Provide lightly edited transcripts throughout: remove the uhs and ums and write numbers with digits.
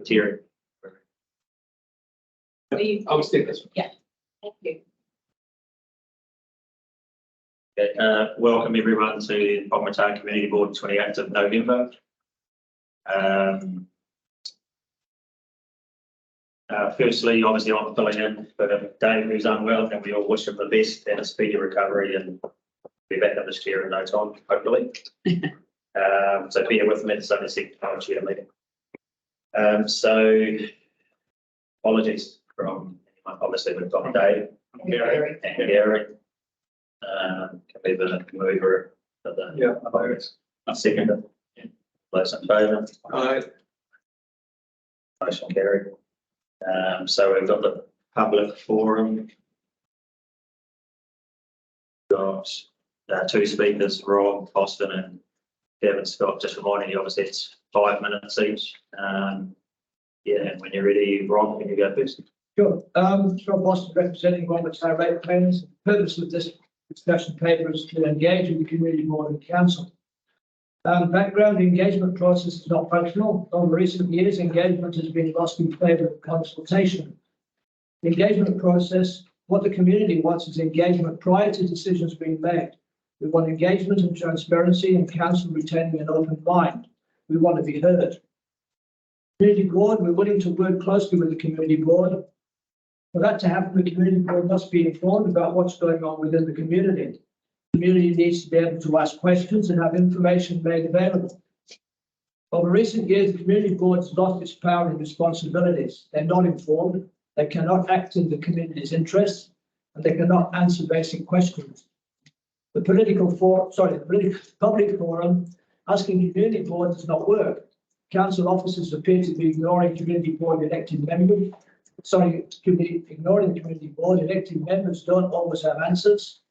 Terry. I was thinking this. Yeah, thank you. Okay, welcome everyone to the Whangamatā Community Board, 28th of November. Firstly, obviously I'm filling in for Dave, who's unwell, and we all wish him the best and a speedy recovery, and be back in this chair in no time, hopefully. So bear with me, it's only the second time chair meeting. So apologies from obviously we've got Dave and Gary. Can be the mover of the second. Those in favour? Aye. Motion carried. So we've got the public forum. Got two speakers, Rob, Boston and Kevin Scott. Just reminding you, obviously it's 5 minutes each. Yeah, and when you're ready, Rob, can you go first? Sure. Rob Boston representing Whangamatā Rate Planners. The purpose of this discussion paper is to engage with the community board and council. Background, the engagement process is not functional. Over recent years, engagement has been lost in favour of consultation. The engagement process, what the community wants is engagement prior to decisions being made. We want engagement and transparency and council retaining an open mind. We want to be heard. Community board, we're willing to work closely with the community board. For that to happen, the community board must be informed about what's going on within the community. The community needs to be able to ask questions and have information made available. Over recent years, the community board has lost its power and responsibilities. They're not informed, they cannot act in the community's interests, and they cannot answer basic questions. The public forum asking community board does not work. Council officers appear to be ignoring community board elected members. Ignoring the community board. Elected members don't always have answers.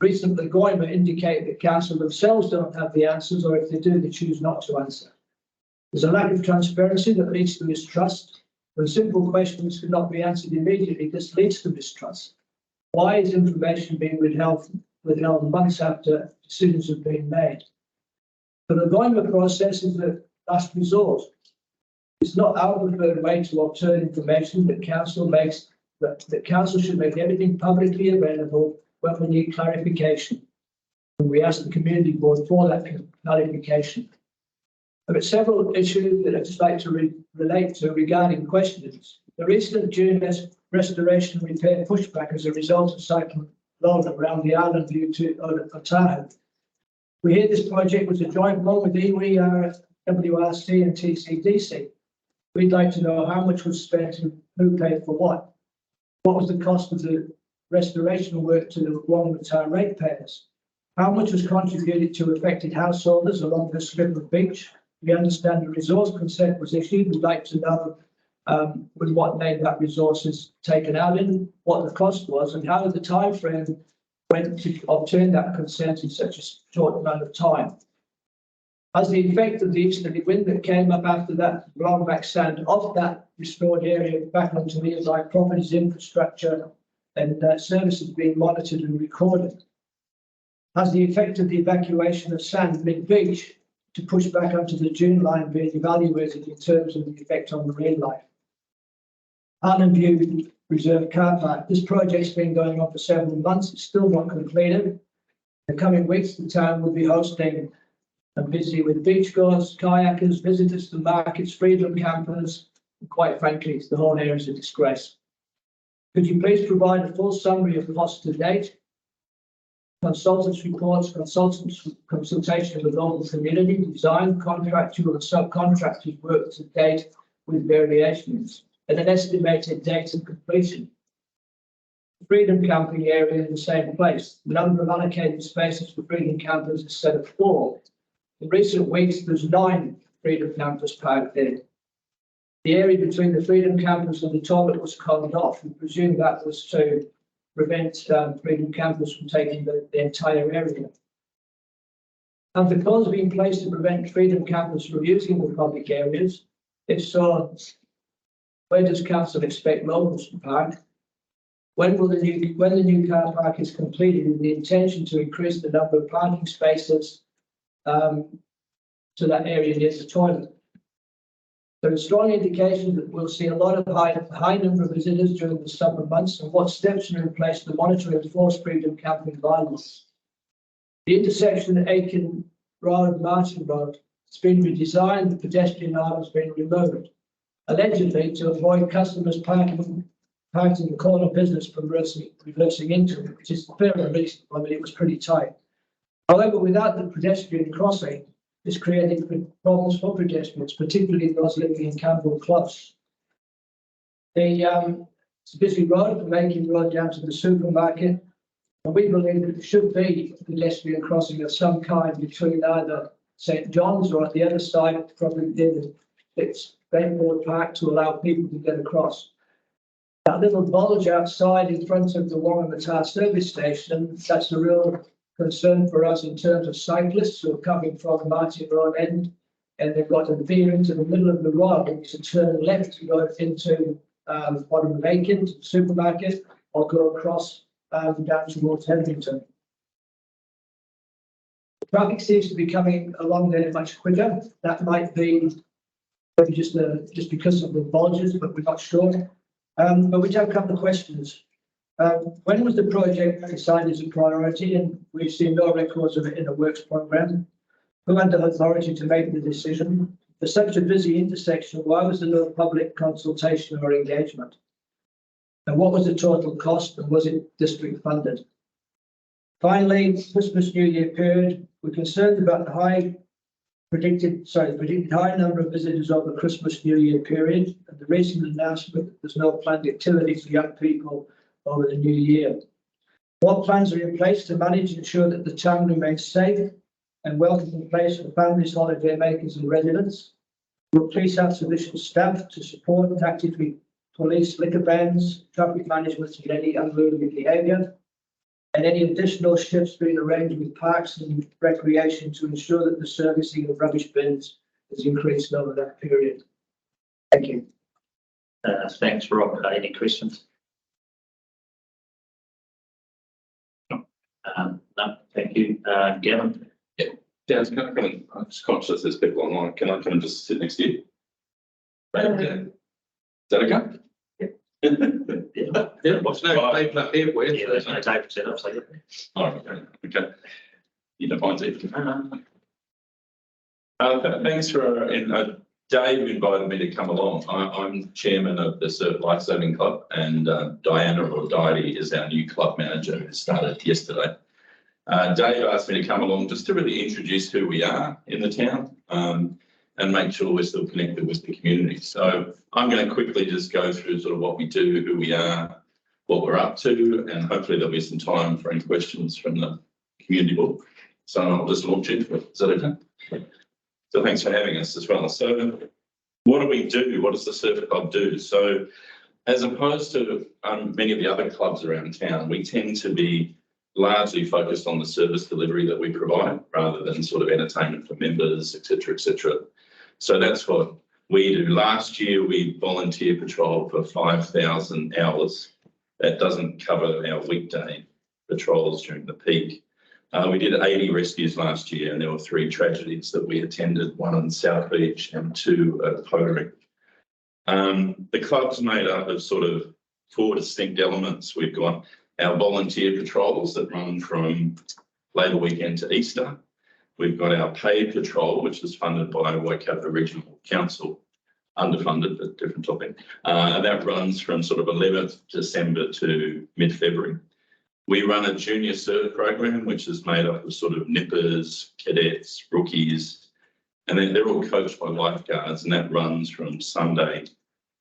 Recently, Goima indicated that council themselves don't have the answers, or if they do, they choose not to answer. There's a lack of transparency that leads to mistrust. When simple questions cannot be answered immediately, this leads to mistrust. Why is information being withheld months after decisions have been made? So the Goima process is the last resort. It's not our preferred way to obtain information that council makes, that council should make everything publicly available when we need clarification. And we ask the community board for that clarification. There are several issues that I'd just like to relate to regarding questions. The recent June restoration repair pushback as a result of Cyclone Lola around the island view to Otahu. We hear this project was a joint one with iwi, WRC and TCDC. We'd like to know how much was spent and who paid for what. What was the cost of the restoration work to the Whangamatā ratepayers? How much was contributed to affected householders along the strip of beach? We understand the resource consent was issued. We'd like to know with what name that resource is taken out in, what the cost was, and how the time frame went to obtain that consent in such a short amount of time. As the effect of the easterly wind that came up after that blown back sand off that restored area back onto nearby properties, infrastructure and services being monitored and recorded. Has the effect of the evacuation of sand mid-beach to push back onto the dune line being evaluated in terms of the effect on marine life? Arnhem View Reserve Car Park. This project's been going on for several months. It's still not completed. In the coming weeks, the town will be hosting and busy with beachgoers, kayakers, visitors to markets, freedom campers, and quite frankly, the whole area is a disgrace. Could you please provide a full summary of costs to date, consultants' reports, consultation with local community, design, contractual and subcontractors work to date with variations, and an estimated date of completion? Freedom camping area in the same place. The number of allocated spaces for freedom campers is set at 4. In recent weeks, there's 9 freedom campers parked there. The area between the freedom campers and the toilet was cordoned off. We presume that was to prevent freedom campers from taking the entire area. Have the cons been placed to prevent freedom campers from using the public areas? If so, where does council expect locals to park? When the new car park is completed, with the intention to increase the number of parking spaces to that area near the toilet? There are strong indications that we'll see a lot of high number of visitors during the summer months, and what steps are in place to monitor and enforce freedom camping violence. The intersection at Aiken Road, Martin Road, has been redesigned, the pedestrian arm has been removed, allegedly to avoid customers parking the corner business from reversing into it, which is fair and reasonable. I mean, it was pretty tight. However, without the pedestrian crossing, this created problems for pedestrians, particularly those living in Campbell Close. It's a busy road from Aiken Road down to the supermarket, and we believe that there should be a pedestrian crossing of some kind between either St John's or at the other side, probably near the Skateboard Park, to allow people to get across. That little bulge outside in front of the Whangamatā service station, that's a real concern for us in terms of cyclists who are coming from Martin Road end, and they've got to veer into the middle of the road to turn left to go into bottom of Aiken to the supermarket, or go across down towards Hetherington. Traffic seems to be coming along there much quicker. That might be maybe just because of the bulges, but we're not sure. But we do have a couple of questions. When was the project decided as a priority? And we've seen no records of it in the works program. Who had the authority to make the decision? For such a busy intersection, why was there no public consultation or engagement? And what was the total cost, and was it district funded? Finally, Christmas New Year period, we're concerned about the predicted high number of visitors over the Christmas New Year period, and the recent announcement that there's no planned activities for young people over the new year. What plans are in place to manage and ensure that the town remains safe and welcoming place for families, holiday makers and residents? Will police have sufficient staff to support and actively police liquor bans, traffic management and any unruly behaviour? And any additional shifts being arranged with parks and recreation to ensure that the servicing of rubbish bins is increased over that period? Thank you. Thanks, Rob. Any questions? No, thank you. Gavin? Yeah, Dan, I'm just conscious there's people online. Can I come and just sit next to you? Is that okay? Yeah, what's no tape up here? Yeah, there's no tape set up, so yeah. Oh, okay. You don't mind it. Thanks for Dave invited me to come along. I'm chairman of the Surf Lifesaving Club, and Diana or Diety is our new club manager who started yesterday. Dave asked me to come along just to really introduce who we are in the town and make sure we're still connected with the community. So I'm going to quickly just go through sort of what we do, who we are, what we're up to, and hopefully there'll be some time for any questions from the community board. So I'll just launch into it. Is that okay? So thanks for having us as well. So what do we do? What does the Surf Club do? So as opposed to many of the other clubs around town, we tend to be largely focused on the service delivery that we provide rather than sort of entertainment for members, etc., etc. So that's what we do. Last year, we volunteer patrolled for 5,000 hours. That doesn't cover our weekday patrols during the peak. We did 80 rescues last year, and there were 3 tragedies that we attended, 1 in South Beach and 2 at Pottery. The club's made up of sort of 4 distinct elements. We've got our volunteer patrols that run from Labour weekend to Easter. We've got our paid patrol, which is funded by Waikato Regional Council, underfunded, but different topic. And that runs from sort of 11th December to mid-February. We run a junior surf program, which is made up of sort of nippers, cadets, rookies, and then they're all coached by lifeguards, and that runs from Sunday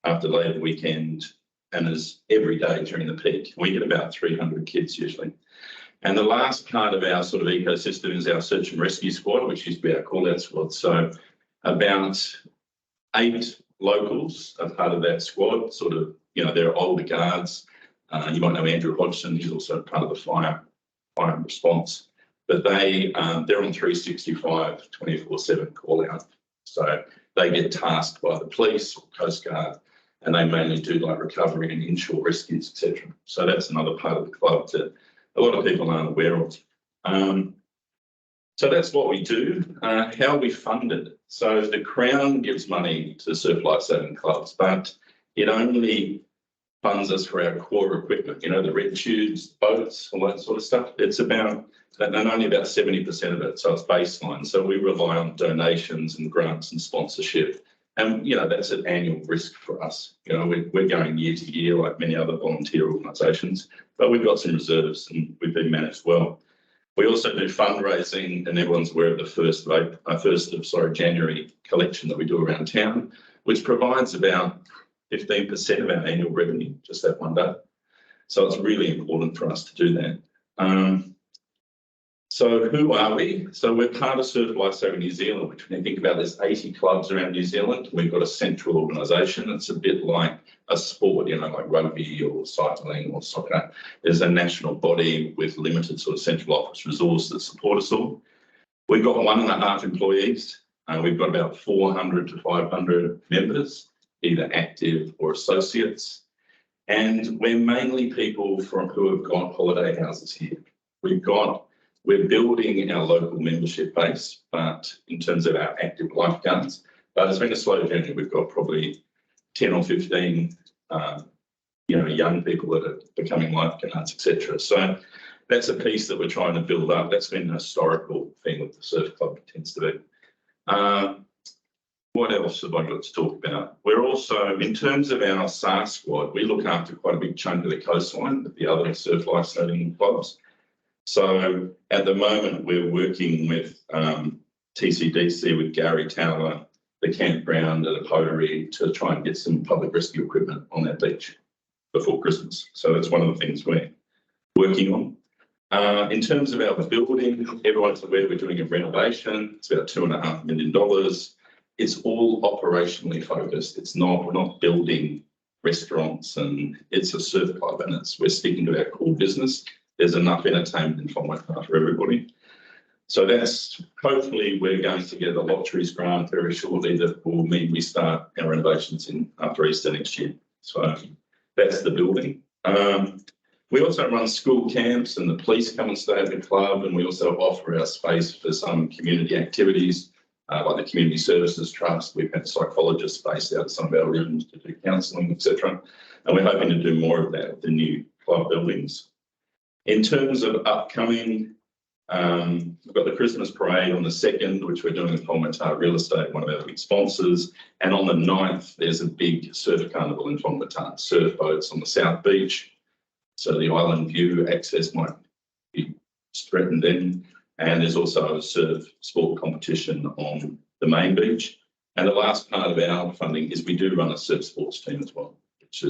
after Labour weekend and is every day during the peak. We get about 300 kids usually. And the last part of our sort of ecosystem is our search and rescue squad, which used to be our call-out squad. So about 8 locals are part of that squad, sort of, you know, they're older guards. You might know Andrew Hodgson, he's also part of the fire and response. But they're on 365, 24/7 call-out. So they get tasked by the police or Coast Guard, and they mainly do like recovery and inshore rescues, etc. So that's another part of the club that a lot of people aren't aware of. So that's what we do. How we fund it. So the Crown gives money to surf lifesaving clubs, but it only funds us for our core equipment, you know, the red tubes, boats, all that sort of stuff. It's about, and only about 70% of it. So it's baseline. So we rely on donations and grants and sponsorship. And, you know, that's an annual risk for us. You know, we're going year to year like many other volunteer organisations, but we've got some reserves and we've been managed well. We also do fundraising, and everyone's aware of the first of January collection that we do around town, which provides about 15% of our annual revenue, just that one day. So it's really important for us to do that. So who are we? So we're part of Surf Lifesaving New Zealand, which when you think about, there's 80 clubs around New Zealand. We've got a central organisation. It's a bit like a sport, you know, like rugby or cycling or soccer. There's a national body with limited sort of central office resource that support us all. We've got 1.5 employees. We've got about 400 to 500 members, either active or associates. And we're mainly people who have got holiday houses here. We're building our local membership base, but in terms of our active lifeguards, but it's been a slow journey. We've got probably 10 or 15, young people that are becoming lifeguards, etc. So that's a piece that we're trying to build up. That's been a historical thing with the surf club, it tends to be. What else have I got to talk about? We're also, in terms of our SAR squad, we look after quite a big chunk of the coastline with the other surf lifesaving clubs. So at the moment, we're working with TCDC, with Gary Tower, the campground and the pottery to try and get some public rescue equipment on that beach before Christmas. So that's one of the things we're working on. In terms of our building, everyone's aware we're doing a renovation. It's about $2.5 million. It's all operationally focused. We're not building restaurants, and it's a surf club, and we're sticking to our core business. There's enough entertainment in Whangamatā for everybody. So that's, hopefully we're going to get a lotteries grant very shortly that will mean we start our renovations after Easter next year. So that's the building. We also run school camps, and the police come and stay at the club, and we also offer our space for some community activities, like the Community Services Trust. We've had psychologists based out of some of our rooms to do counselling, etc. And we're hoping to do more of that with the new club buildings. In terms of upcoming, we've got the Christmas parade on the 2nd, which we're doing with Whangamatā Real Estate, one of our big sponsors. And on the 9th, there's a big surf carnival in Whangamatā, surf boats on the South Beach. So the island view access might be threatened then. And there's also a surf sport competition on the main beach. And the last part of our funding is we do run a surf sports team as well, which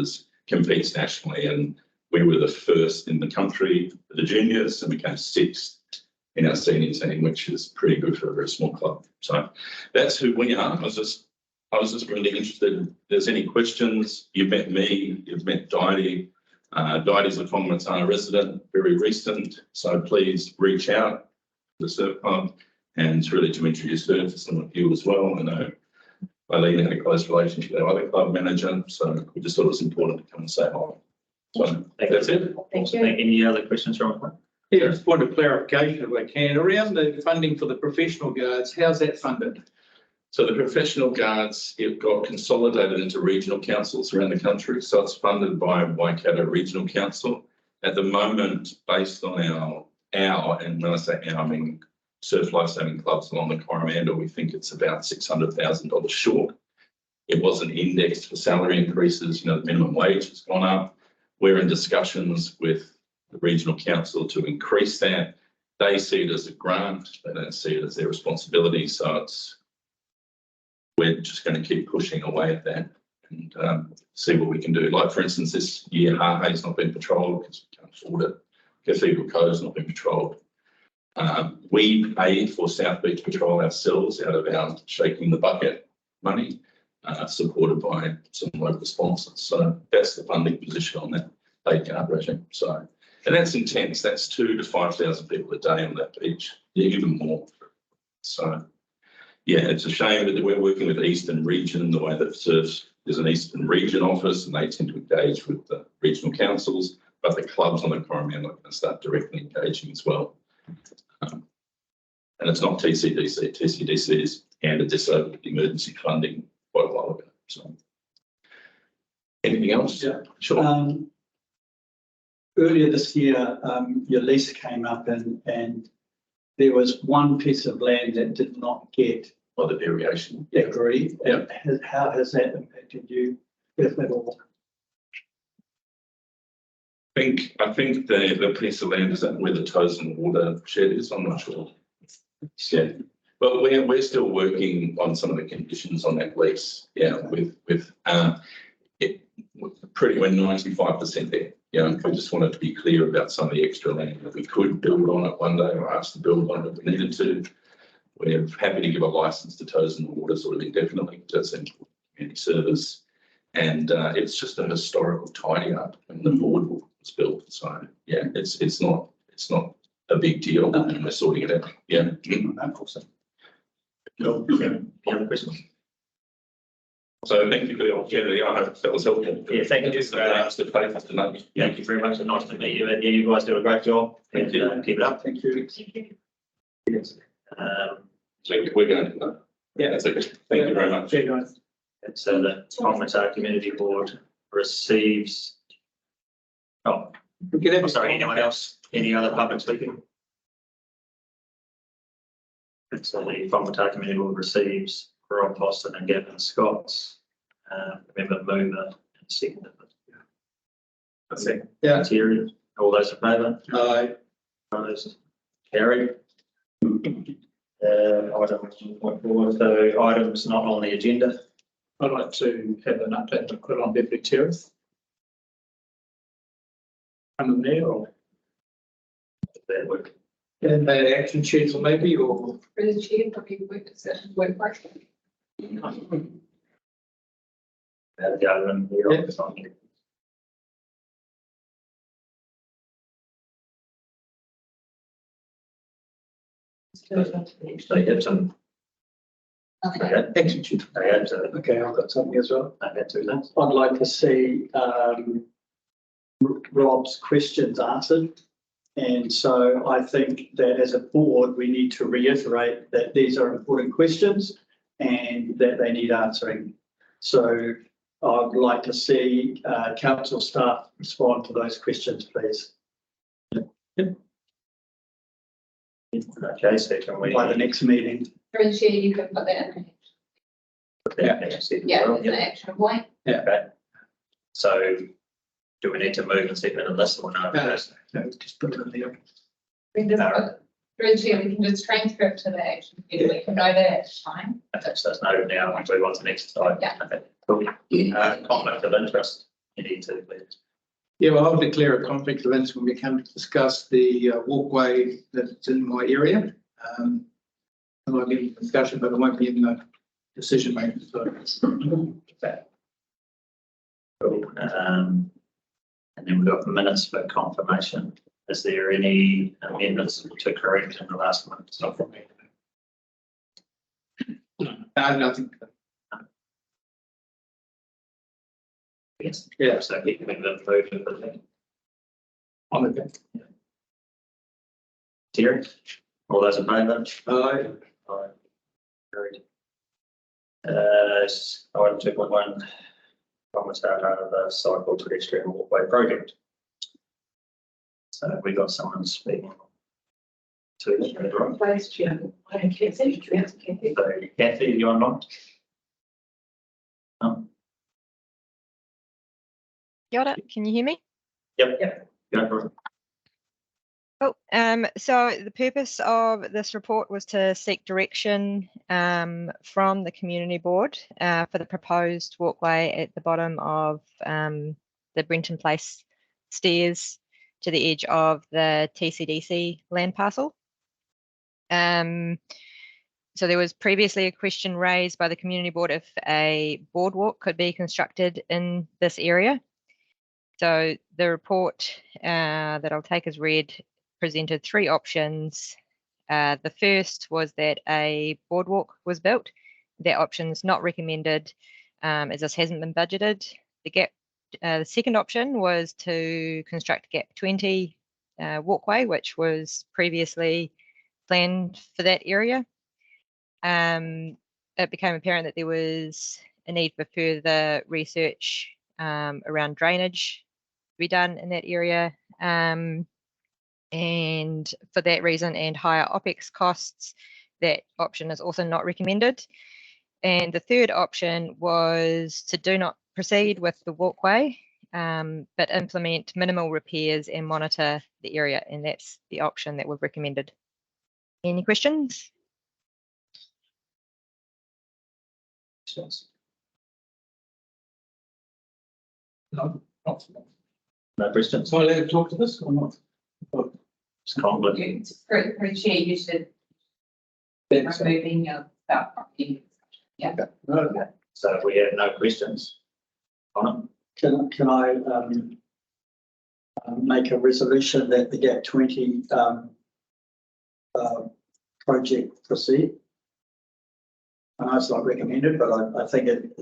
competes nationally. And we were the first in the country for the juniors and became 6th in our senior team, which is pretty good for a very small club. So that's who we are. I was just really interested if there's any questions. You've met me, you've met Didy. Didy's a Whangamatā resident, very recent. So please reach out to the surf club, and it's really to introduce her to some of you as well. I know Eileen had a close relationship with our other club manager, so we just thought it was important to come and say hi. So that's it. Thank you. Any other questions from the Yeah, just point of clarification if I can. Around the funding for the professional guards, how's that funded? So the professional guards, it got consolidated into regional councils around the country. So it's funded by Waikato Regional Council. At the moment, based on our, and when I say our, I mean surf lifesaving clubs along the Coromandel, we think it's about $600,000 short. It wasn't indexed for salary increases. You know, the minimum wage has gone up. We're in discussions with the regional council to increase that. They see it as a grant. They don't see it as their responsibility. So we're just going to keep pushing away at that and see what we can do. Like, for instance, this year, Harbour's not been patrolled because we can't afford it. Cathedral Cove's not been patrolled. We pay for South Beach Patrol ourselves out of our Shaking the Bucket money, supported by some local sponsors. So that's the funding position on that paid guard regime. So, and that's intense. That's 2,000 to 5,000 people a day on that beach, even more. So, yeah, it's a shame that we're working with the Eastern Region the way that there's an Eastern Region office, and they tend to engage with the regional councils, but the clubs on the Coromandel are going to start directly engaging as well. And it's not TCDC. TCDC has handed this over with emergency funding quite a while ago. So, anything else? Yeah. Sure. Earlier this year, your lease came up and there was one piece of land that did not get Or the variation. agreed. Yeah. How has that impacted you, if at all? I think the piece of land is where the toes and water shed is. I'm not sure. Yeah, but we're still working on some of the conditions on that lease. Yeah, with it pretty we're 95% there. Yeah, we just wanted to be clear about some of the extra land that we could build on it one day, or ask to build on it if we needed to. We're happy to give a license to toes and water sort of indefinitely. That's in community service, and it's just a historical tidy up when the boardwalk was built. So yeah, it's not a big deal, and we're sorting it out. Yeah. Awesome. Cool. Any other questions? So thank you for the opportunity. I hope that was helpful. Yeah, thank you. Thank you very much. Nice to meet you. And yeah, you guys do a great job. Thank you. Keep it up. Thank you. Yes. We're going to. Yeah, that's okay. Thank you very much. Chair, guys. And so the Whangamatā Community Board receives. Oh, We could have I'm sorry, anyone else? Any other public speaking? And so the Whangamatā Community Board receives Rob Boston and Gavin Scott's member mover and second. That's it. Yeah. Terry, all those in favour? Aye. Opposed? Carried. Item 1.4, so items not on the agenda. I'd like to have an update on put on Beverly Terrace. Under there or That would and action schedule maybe or For the chair, probably work work part. government. They had some, Okay. action schedule. they had to, Okay, I've got something as well. they had to that. I'd like to see Rob's questions answered. And so I think that as a board, we need to reiterate that these are important questions and that they need answering. So I'd like to see council staff respond to those questions, please, Okay, so can we? by the next meeting. For the chair, you can put that in. Yeah. Yeah, it's an action point. Okay. So do we need to move and second in this or no? No. No, just put it in there. We can just No. put, through the chair, we can just transfer it to the action. schedule. We can know that it's fine. Okay, so that's noted now. I'll move on to the next slide. Yeah. Okay, cool. Conflict of interest. You need to, please. Yeah, well, I'll declare a conflict of interest when we come to discuss the walkway that's in my area. I might be in discussion, but I won't be in the decision making. So Okay. Cool. And then we've got minutes for confirmation. Is there any amendments to correct in the last month? it's not from me. Nothing. Yes. Yeah. So keep moving the vote for the thing. On the thing. Terry, all those in favour? Aye. Aye. Carried. Item 2.1, comments out of the cycle pedestrian walkway project. So we got someone speaking to this, right? Vice chair. I can't say it. So Kathy, you online? Kia ora, can you hear me? Yep. Go for it. Oh, so the purpose of this report was to seek direction from the community board for the proposed walkway at the bottom of the Brenton Place stairs to the edge of the TCDC land parcel. So there was previously a question raised by the community board if a boardwalk could be constructed in this area. So the report that I'll take as read presented three options. The first was that a boardwalk was built. That option is not recommended as this hasn't been budgeted. The second option was to construct Gap 20 walkway, which was previously plan for that area. It became apparent that there was a need for further research around drainage to be done in that area. And for that reason and higher OPEX costs, that option is also not recommended. And the third option was to do not proceed with the walkway, but implement minimal repairs and monitor the area. And that's the option that we've recommended. Any questions? No, not. No questions? So I let talk to this or not? It's conflict. For chair, you should Thanks. removing your stuff. Yeah. No, So if we have no questions on Can I make a resolution that the GAP 20 project proceed? I know it's not recommended, but I think it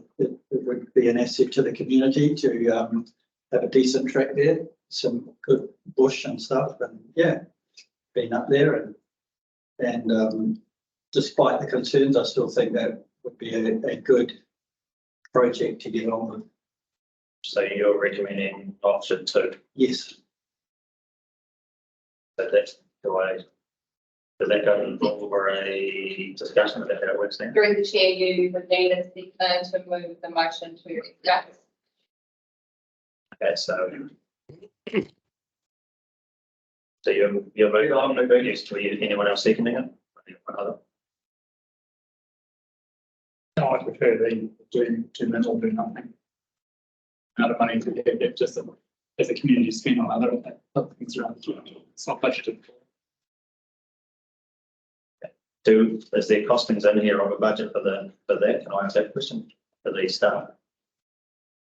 would be an asset to the community to have a decent track there, some good bush and stuff, and yeah, been up there and despite the concerns, I still think that would be a good project to get on with. So you're recommending option 2. Yes. So that's the way. Does that go involve for a discussion about how it works then? Through the chair, you would need a to move the motion to discuss. Okay, so you're moving on, moving next to you. Anyone else seconding it? Anyone other? No, I prefer the doing 2 minutes or do nothing. Out of money to get just as a community spend on other things around the community. It's not budgeted for. Is there costings in here on the budget for that? Can I ask that question for the staff?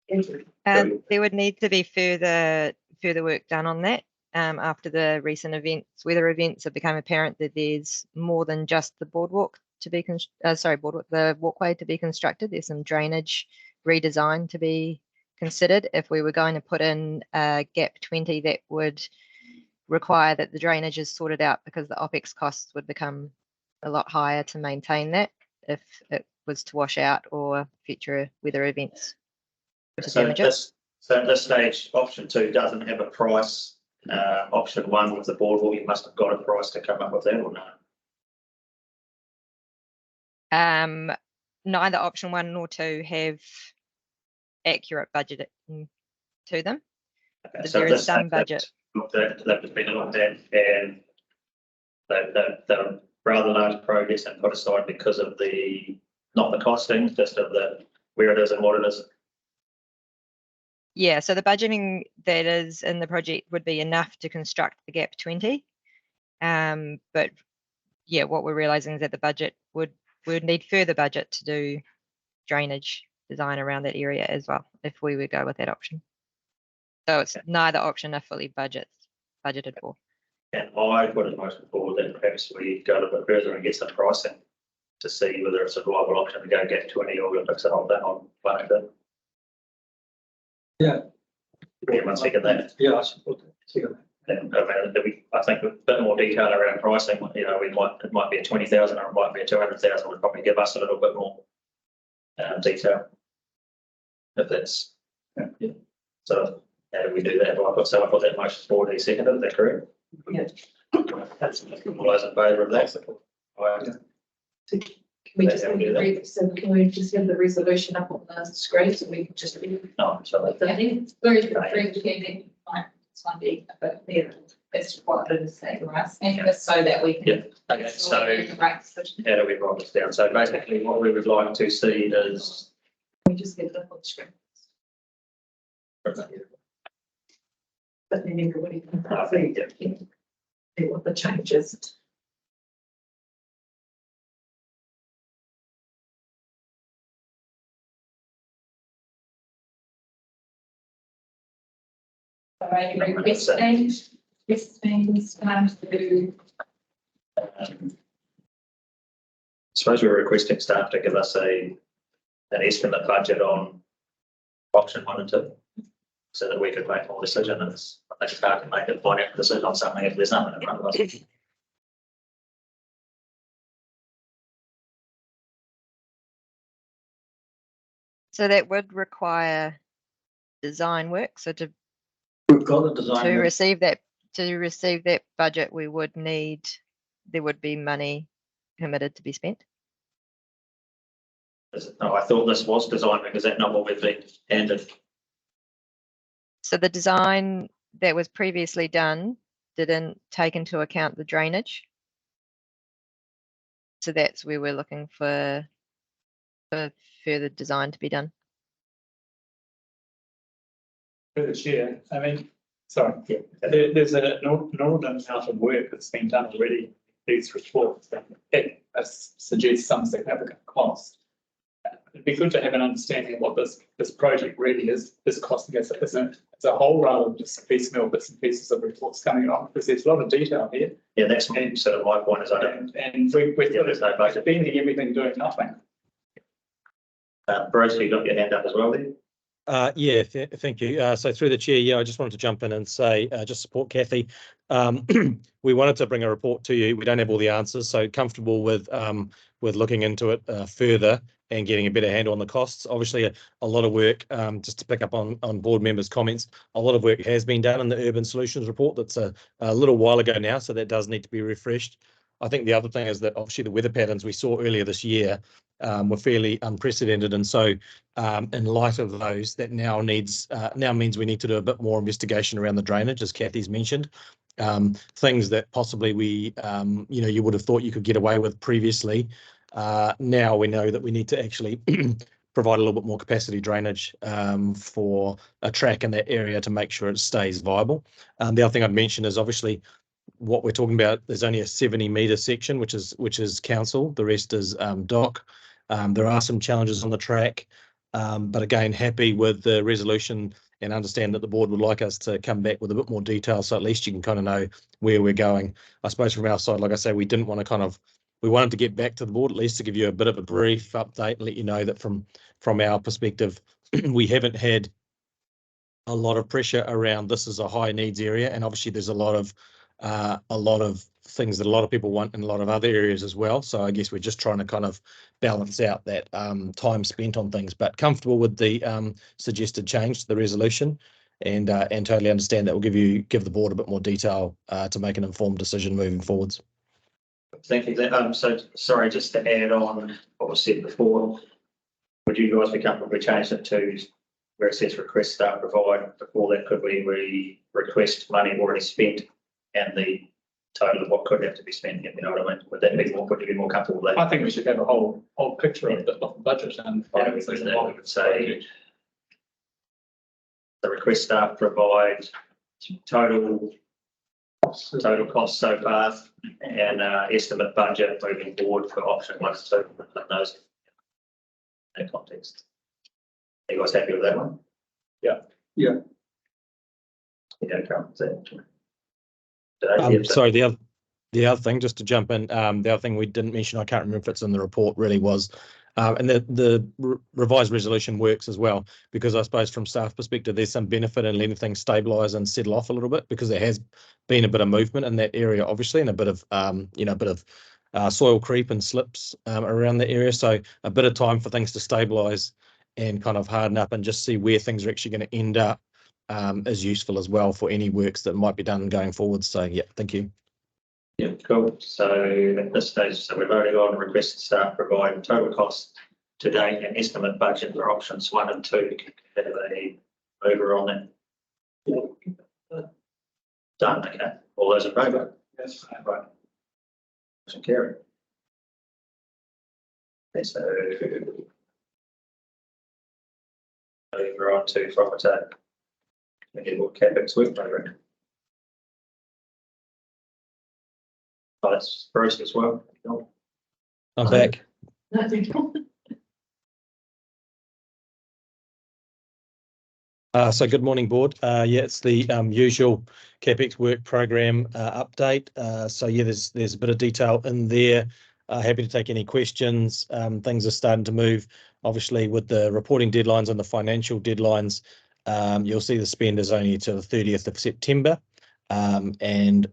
There would need to be further work done on that. After the recent weather events, it became apparent that there's more than just the boardwalk to be the walkway to be constructed. There's some drainage redesign to be considered. If we were going to put in a GAP 20, that would require that the drainage is sorted out, because the OPEX costs would become a lot higher to maintain that if it was to wash out or future weather events. So at this stage, option 2 doesn't have a price. Option 1 with the boardwalk, you must have got a price to come up with that, or no? Neither option 1 nor 2 have accurate budget to them. Okay, There is some budget. That has been looked at, and the rather large progress and put aside because of not the costing, just of where it is and what it is. Yeah, so the budgeting that is in the project would be enough to construct the GAP 20. But yeah, what we're realizing is that the budget would need further budget to do drainage design around that area as well, if we would go with that option. So it's neither option are fully budgeted for. And I put a motion forward that perhaps we go a little bit further and get some pricing to see whether it's a viable option to go GAP 20 or we'll fix it on that on one of them. Yeah. Anyone second that? Yeah, I support that. And I think a bit more detail around pricing, it might be a 20,000 or it might be a 200,000, would probably give us a little bit more detail. If that's, yeah. So how do we do that? I put that motion forward, seconded, is that correct? Yeah. All those in favour of that? Can we just can we just have the resolution up on the screen so we can just read it? No, sorry. I think it's very good to like Sunday, but there, that's what it is saying, right? And just so that we can. Yeah. Okay, so how do we write this down? So basically what we would like to see is. We just get it up on the screen. But then everybody can. I think, yeah. See what the changes. So are you requesting this means to do? I suppose we're requesting staff to give us an estimate budget on option 1 and 2, so that we could make more decision. And I think it's hard to make a financial decision on something if there's nothing in front of us. So that would require design work. So We've got the design. to receive that budget, there would be money committed to be spent. No, I thought this was design work. Is that not what we've been handed? So the design that was previously done didn't take into account the drainage. So that's where we're looking for further design to be done. Through the chair, I mean, sorry, there's an inordinate amount of work that's been done already. These reports that it suggests some significant cost. It'd be good to have an understanding of what this project really is costing us. It's a whole rather than just piecemeal bits and pieces of reports coming on, because there's a lot of detail here. Yeah, that's sort of my point. Is I don't. And we're there's no budget. spending everything doing nothing. Bruce, you got your hand up as well there. Thank you. So through the chair, I just wanted to jump in and say, just support Kathy. We wanted to bring a report to you. We don't have all the answers, so comfortable with looking into it further and getting a better handle on the costs. Obviously, a lot of work, just to pick up on board members' comments, a lot of work has been done in the Urban Solutions report. That's a little while ago now, so that does need to be refreshed. I think the other thing is that obviously the weather patterns we saw earlier this year were fairly unprecedented, and so in light of those, that now means we need to do a bit more investigation around the drainage, as Kathy's mentioned. Things that possibly you would have thought you could get away with previously. Now we know that we need to actually provide a little bit more capacity drainage for a track in that area to make sure it stays viable. The other thing I'd mention is obviously what we're talking about. There's only a 70-metre section, which is council. The rest is dock. There are some challenges on the track, but again, happy with the resolution and understand that the board would like us to come back with a bit more detail, so at least you can kind of know where we're going. I suppose from our side, like I say, we didn't want to we wanted to get back to the board at least to give you a bit of a brief update and let you know that from our perspective, we haven't had a lot of pressure around this is a high needs area, and obviously there's a lot of things that a lot of people want in a lot of other areas as well. So I guess we're just trying to kind of balance out that time spent on things, but comfortable with the suggested change to the resolution, and totally understand that will give the board a bit more detail to make an informed decision moving forwards. Thank you. So sorry, just to add on what was said before, would you guys be comfortable with changing it to where it says request staff provide? Before that, could we request money already spent and the total of what could have to be spent? You know what I mean? Would you be more comfortable with that? I think we should have a whole picture of the budget and we would say the request staff provide total cost so far and estimate budget moving forward for option 1 and 2. Those in that context. Are you guys happy with that one? Yeah. Yeah. Yeah, Carl, Sorry, the other thing, just to jump in, the other thing we didn't mention, I can't remember if it's in the report, really was, and the revised resolution works as well, because I suppose from staff perspective, there's some benefit in letting things stabilise and settle off a little bit, because there has been a bit of movement in that area, obviously, and a bit of soil creep and slips around the area. So a bit of time for things to stabilise and kind of harden up and just see where things are actually going to end up is useful as well for any works that might be done going forward. So yeah, thank you. Yeah, cool. So at this stage, we're voting on request staff provide total cost to date and estimate budget for options 1 and 2. Have a mover on that? Yeah. Done. Okay. All those in favour? Yes. Right. Motion carried. Okay, so we're on to Whangamatā Community Board CAPEX work program. Oh, that's Bruce as well. I'm back. So good morning, board. Yeah, it's the usual CAPEX work program update. So yeah, there's a bit of detail in there. Happy to take any questions. Things are starting to move, obviously, with the reporting deadlines and the financial deadlines. You'll see the spend is only to the 30th of September. And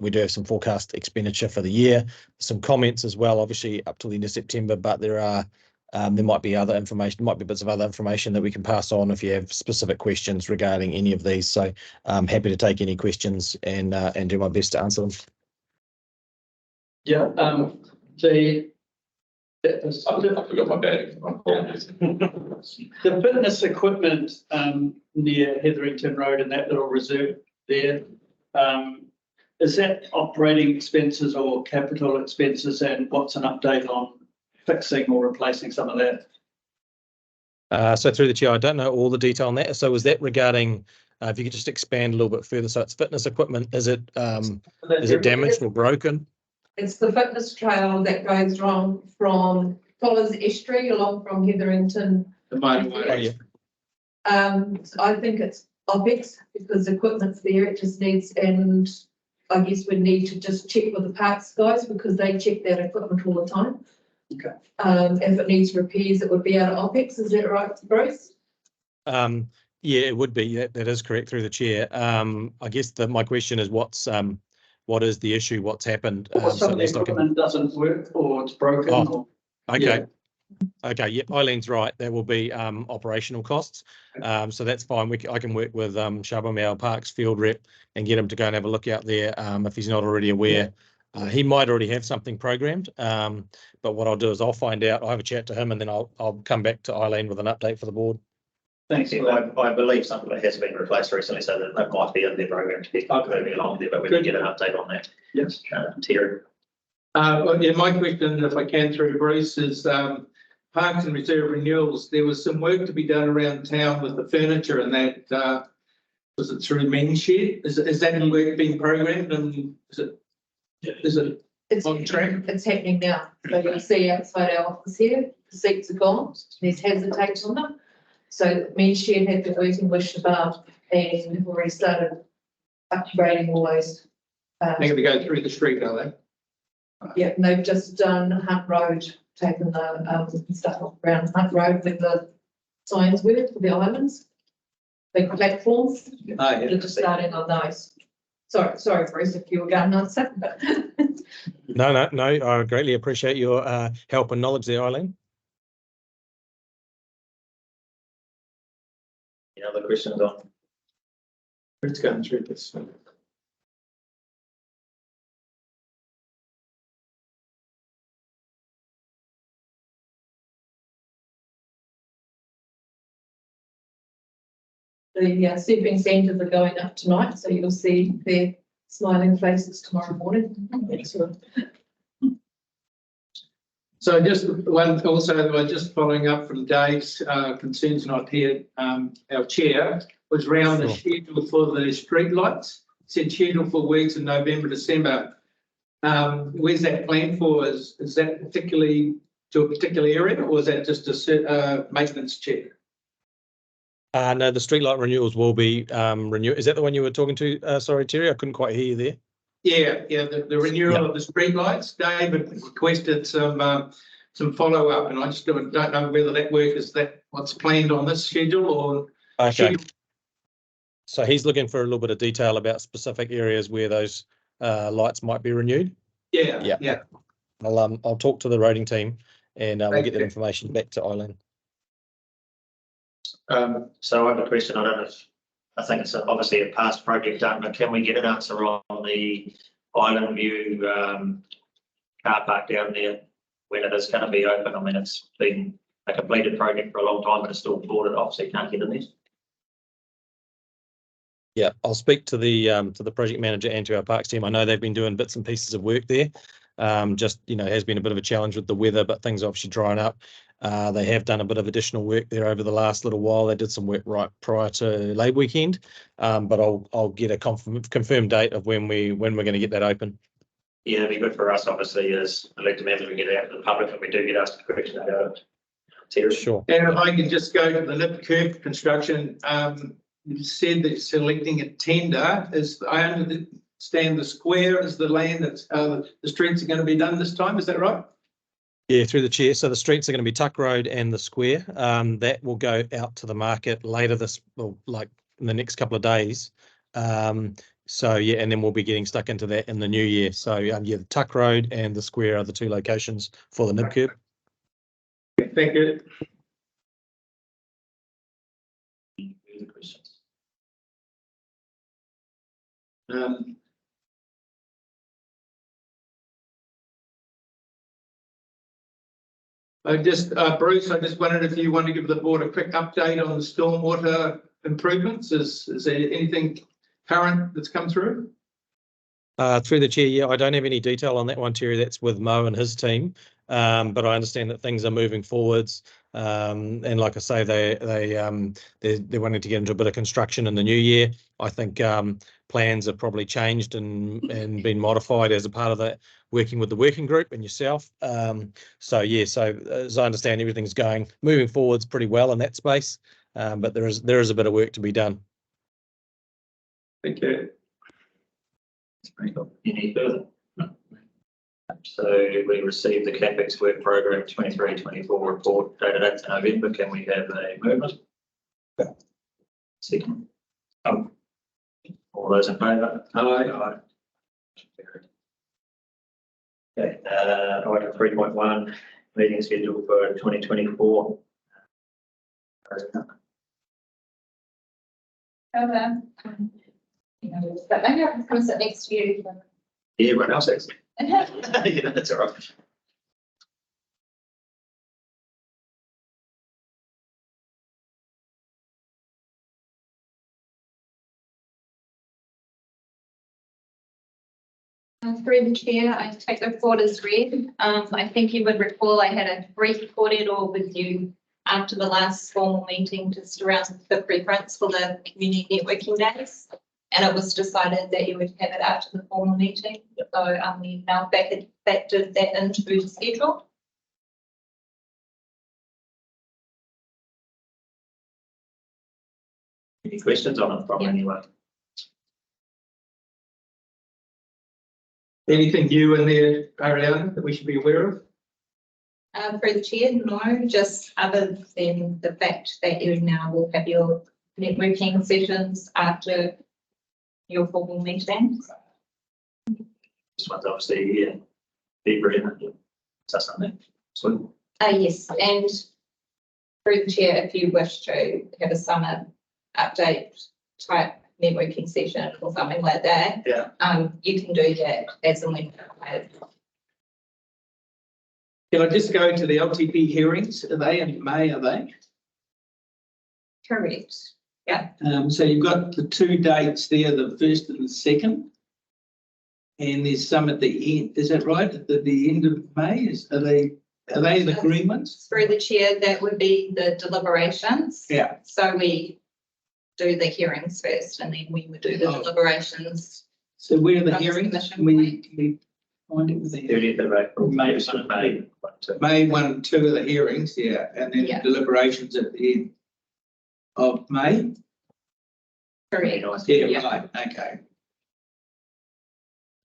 we do have some forecast expenditure for the year, some comments as well, obviously up till the end of September, but there are There might be other information, might be bits of other information that we can pass on if you have specific questions regarding any of these. So I'm happy to take any questions and do my best to answer them. Yeah, I forgot my bag. the fitness equipment near Hetherington Road and that little reserve there, is that operating expenses or capital expenses, and what's an update on fixing or replacing some of that? So through the chair, I don't know all the detail on that. So was that regarding, if you could just expand a little bit further? So it's fitness equipment. Is it damaged or broken? It's the fitness trail that goes from follows Estuary along from Hetherington. The motorway. I think it's OPEX because the equipment's there, it just needs, and I guess we need to just check with the parks guys because they check that equipment all the time. Okay. If it needs repairs, it would be out of OPEX, is that right, Bruce? Yeah, it would be. That is correct through the chair. I guess my question is what is the issue? What's happened? Or some of the equipment doesn't work or it's broken. Oh, or, okay. yeah. Okay, yep, Eileen's right. There will be operational costs. So that's fine. I can work with Shabam, our Parks field rep, and get him to go and have a look out there if he's not already aware. He might already have something programmed, but what I'll do is I'll find out. I'll have a chat to him, and then I'll come back to Eileen with an update for the board. Thanks. I believe some of it has been replaced recently, so that might be in their program to keep moving along there, but we can get an update on that. Yes. Terry. Yeah, my question, if I can, through Bruce, is parks and reserve renewals. There was some work to be done around town with the furniture, and that was it through Men's Shed? Is that work being programmed, and is it It's on track? It's happening now. So you'll see outside our office here, the seats are gone, there's hazard tapes on them. So Men's Shed had been working with Shabab and have already started upgrading all those. They're going to go through the street, are they? Yeah, and they've just done Hunt Road, taken the stuff around Hunt Road with the signs with it for the islands. Big platforms, they're just starting on those. Sorry, Bruce, if you were going to answer. No, I greatly appreciate your help and knowledge there, Eileen. Any other questions on? It's going through this. The surfing centres are going up tonight, so you'll see their smiling faces tomorrow morning. Excellent. So just one, also just following up from Dave's concerns not here, our chair was round the schedule for the street lights. Said schedule for works in November, December. Where's that planned for? Is that particularly to a particular area, or is that just a maintenance check? No, the streetlight renewals will be renewed. Is that the one you were talking to? Sorry, Terry, I couldn't quite hear you there. Yeah, the renewal of the street lights. David requested some follow-up, and I just don't know whether that work is what's planned on this schedule or. Okay. So he's looking for a little bit of detail about specific areas where those lights might be renewed. Yeah. I'll talk to the roading team and we'll get that information back to Eileen. So I have a question. I don't know if, I think it's obviously a past project done, but can we get an answer on the Island View car park down there, when it is going to be open? I mean, it's been a completed project for a long time, but it's still boarded off, so you can't get in there. Yeah, I'll speak to the project manager and to our parks team. I know they've been doing bits and pieces of work there. Just, has been a bit of a challenge with the weather, but things are obviously drying up. They have done a bit of additional work there over the last little while. They did some work right prior to Labour weekend, but I'll get a confirmed date of when we're going to get that open. Yeah, it'd be good for us, obviously, as elected members, we get it out to the public and we do get asked a question about it. Terry? Sure. And if I can just go to the lip curb construction, you said that selecting a tender is, I understand the square is the land that's the streets are going to be done this time. Is that right? Yeah, through the chair. So the streets are going to be Tuck Road and the square. That will go out to the market later like in the next couple of days. So yeah, and then we'll be getting stuck into that in the new year. So yeah, the Tuck Road and the square are the two locations for the nib curb. thank you. Any further questions? Bruce, I just wondered if you want to give the board a quick update on the stormwater improvements. Is there anything current that's come through? Through the chair, yeah, I don't have any detail on that one, Terry. That's with Mo and his team. But I understand that things are moving forwards. And like I say, they're wanting to get into a bit of construction in the new year. I think plans have probably changed and been modified as a part of that, working with the working group and yourself. So as I understand, everything's moving forwards pretty well in that space. But there is a bit of work to be done. Thank you. Any further? No. So we received the CAPEX work program 23-24 report dated 8th November. Can we have a movement? Second. All those in favour? Aye. Okay, item 3.1, meeting schedule for 2024. But maybe I can come sit next to you. Yeah, everyone else has. Yeah, that's all right. Through the chair, I take the report as read. I think you would recall I had a brief report all with you after the last formal meeting, just around the preference for the community networking days. And it was decided that you would have it after the formal meeting. So we now factored that into the schedule. Any questions on it from anyone? Anything new in there, Ariana, that we should be aware of? Through the chair, no, just other than the fact that you now will have your networking sessions after your formal meeting. This one's obviously here. Deeper in it. So something. So Yes, and through the chair, if you wish to have a summer update type networking session or something like that. Yeah. You can do that as and when required. Can I just go to the LTP hearings? Are they in May, are they? Correct. Yeah. So you've got the two dates there, the 1st and the 2nd. And there's some at the end, is that right? At the end of May, are they in agreements? Through the chair, that would be the deliberations. Yeah. So we do the hearings first and then we would do the deliberations. So where are the From the hearings? submission Can we point. find it with the 30th of April. May. May. May 1 and 2 of the hearings, yeah, and then Yeah. deliberations at the end of May? Correct. Yeah, right, okay.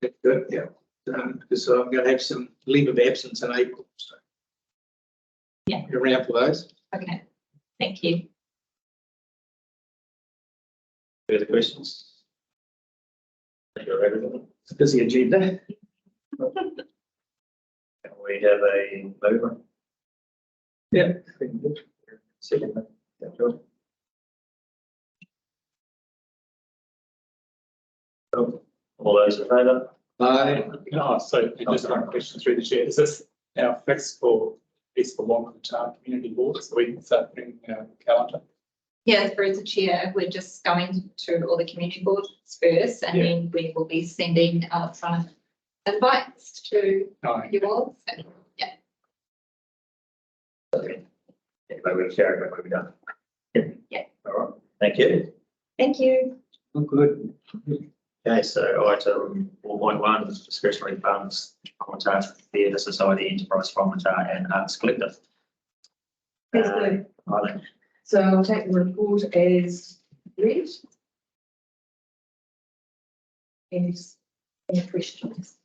That's good, yeah. Because I'm going to have some leave of absence in April, so. Yeah. You're around for those? Okay. Thank you. Further questions? You're everything. It's a busy agenda. Can we have a mover? Yeah. Second. Yeah, sure. All those in favour? Aye. Oh, so just one question through the chair. Is this our fix for Whangamatā Community Board? So we can start putting in our calendar. Yeah, through the chair, we're just going to all the community boards first and Yeah. then we will be sending out some invites to Aye. you all. So, Okay. Yeah, maybe we'll share it when we're done. Yeah. All right. Thank you. thank you. Oh, good. Okay, so item 4.1 is discretionary funds, Whangamatā Theatre Society, Enterprise Whangamatā and Arts Collective. That's good. Eileen. So I'll take the report as read. Any questions?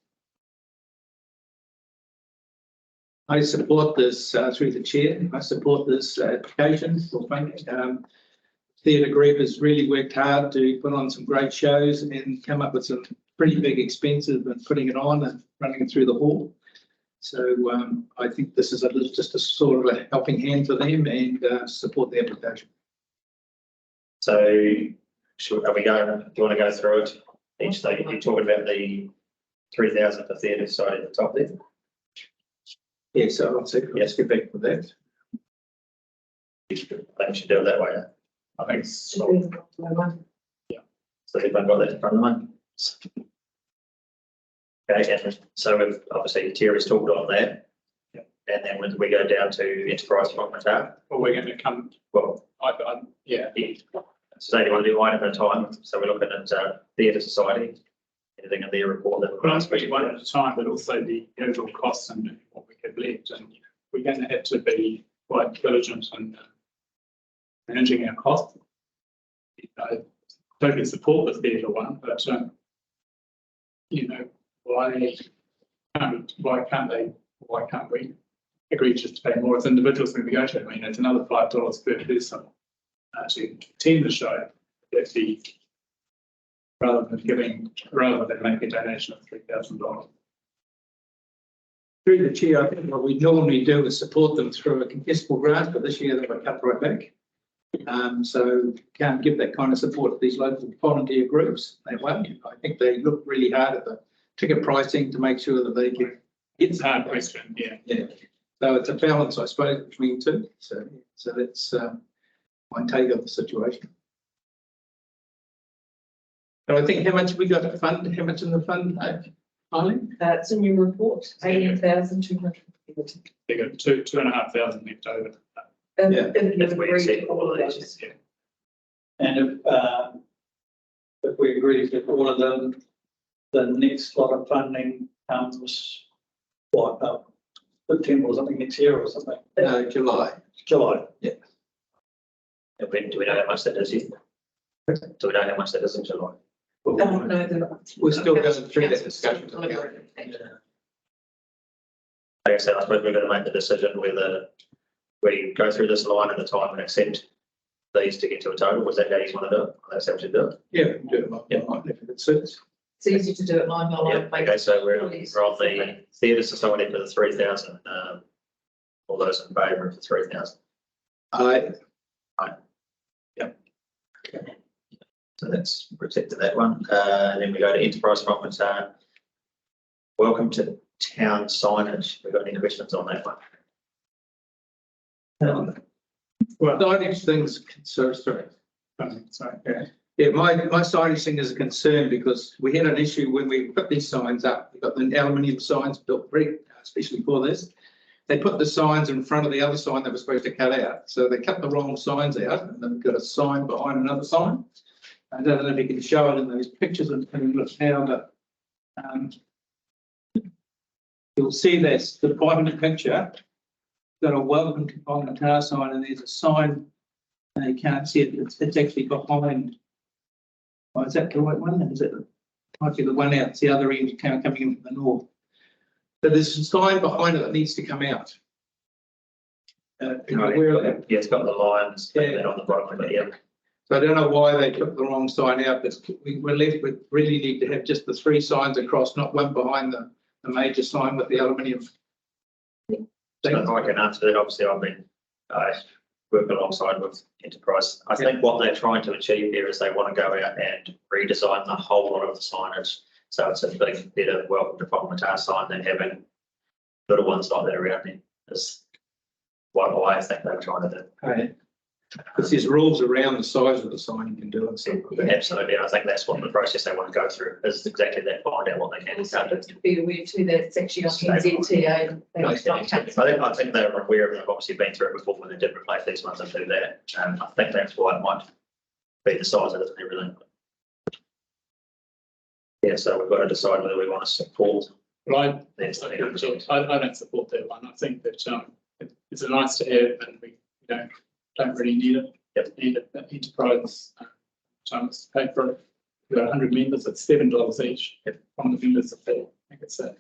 I support this through the chair. I support this application for Frank. Theatre group has really worked hard to put on some great shows and come up with some pretty big expenses and putting it on and running it through the hall. So I think this is just a sort of a helping hand for them and support the application. So are we going, do you want to go through it? Each thing, you're talking about the 3,000 for theatre side at the top there? Yeah, so I'll say, let's get back to that. I think we should do it that way. I think So everyone got that in front of them. Okay, and so we've obviously Terry's talked on that. And then when we go down to enterprise Whangamatā, well, we're going to come, well, yeah, so you want to do item at a time. So we're looking at theatre society, anything in their report that but we're I'm asking. speaking one at a time, but also the overall costs and what we have left. And we're going to have to be quite diligent in managing our costs. I totally support the theatre one, but you know, why can't we agree just to pay more as individuals when we go to it? I mean, it's another $5 per person to attend the show. Actually, rather than make a donation of $3,000. Through the chair, I think what we normally do is support them through a contestable grant, but this year they were cut right back. So can't give that kind of support to these local volunteer groups. They won't. I think they look really hard at the ticket pricing to make sure that they get. It's a hard question, yeah. Yeah. So it's a balance, I suppose, between two. So that's my take of the situation. But I think how much we got to fund, how much in the fund, Eileen? That's in your report, 18,200. They got 2,500 left over. Yeah. If you That's what you agree said, to all of all of those. these. Yeah. And if we agree with all of them, the next lot of funding comes, what, September or something next year or something? July. July. And do we know how much that is yet? Do we know how much that is in July? No, We're still going through that discussion. Like I said, I suppose we're going to make the decision whether we go through this line at a time and accept these to get to a total. Was that how you want to do it? That's how we should do it. Yeah, we can do it like that if it suits. It's easy to do it line by line. Yeah, okay, so we're on the theatre society for the 3,000. All those in favour of the 3,000? So that's protected that one. And then we go to enterprise Whangamatā. Welcome to town signage. We've got any questions on that one? Well, signage things, sorry. Sorry, yeah. Yeah, my signage thing is a concern because we had an issue when we put these signs up. We've got the aluminium signs built very, especially for this. They put the signs in front of the other sign they were supposed to cut out. So they cut the wrong signs out and they've got a sign behind another sign. I don't know if you can show it in those pictures and look how, but you'll see this, the bottom of the picture. Got a welcome to Whangamatā sign and there's a sign. You can't see it. It's actually behind. Oh, is that the right one? Is it might be the one out the other end coming in from the north? So there's a sign behind it that needs to come out. Aware of that? Yeah, it's got the lines on the bottom of it, yeah. So I don't know why they took the wrong sign out, but we're left with really need to have just the three signs across, not one behind the major sign with the aluminium. So I can answer that. Obviously, I've been work alongside with enterprise. I think what they're trying to achieve here is they want to go out and redesign the whole lot of the signage. So it's a big, better welcome to Whangamatā sign than having little ones like that around there. Is what I think they're trying to do. Okay. Because there's rules around the size of the sign you can do it. So Absolutely. I think that's what the process they want to go through is exactly that, find out what they can. Also, to be aware too, that it's actually on NZTA. I think they're aware of it. They've obviously been through it before when they did replace these ones and do that. I think that's why it might be the size of it and everything. Yeah, so we've got to decide whether we want to support. Right. I That's don't support that one. I think that it's a nice to have and we don't really need it. Yep. Need it. Enterprise it's paid for it. We've got 100 members, it's $7 each from the members of that. I think it's a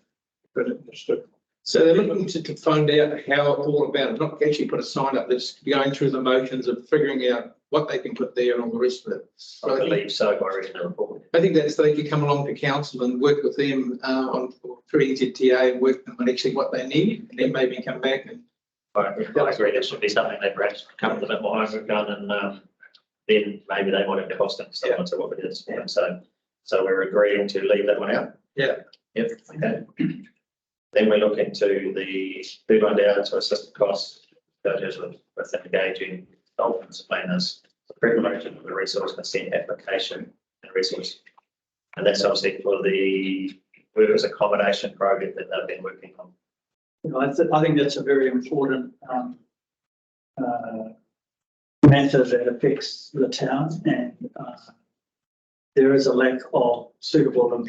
good initiative. So they're looking to find out how all about it, not actually put a sign up, they're just going through the motions of figuring out what they can put there and all the rest of it. So I I think, believe so by reading the report. I think that's, they could come along to council and work with them on through EZTA and work them on actually what they need, and then maybe come back and. I agree, there should be something they perhaps come with a bit more homework done, and then maybe they might have the cost and stuff onto what it is. Yeah, so we're agreeing to leave that one out. Yeah. Yep. Okay. Then we look into the food one down to assistant costs, judges with engaging consultants, planners, preparation of the resource consent application and resource. And that's obviously for the workers' accommodation project that they've been working on. I think that's a very important matter that affects the town, and there is a lack of suitable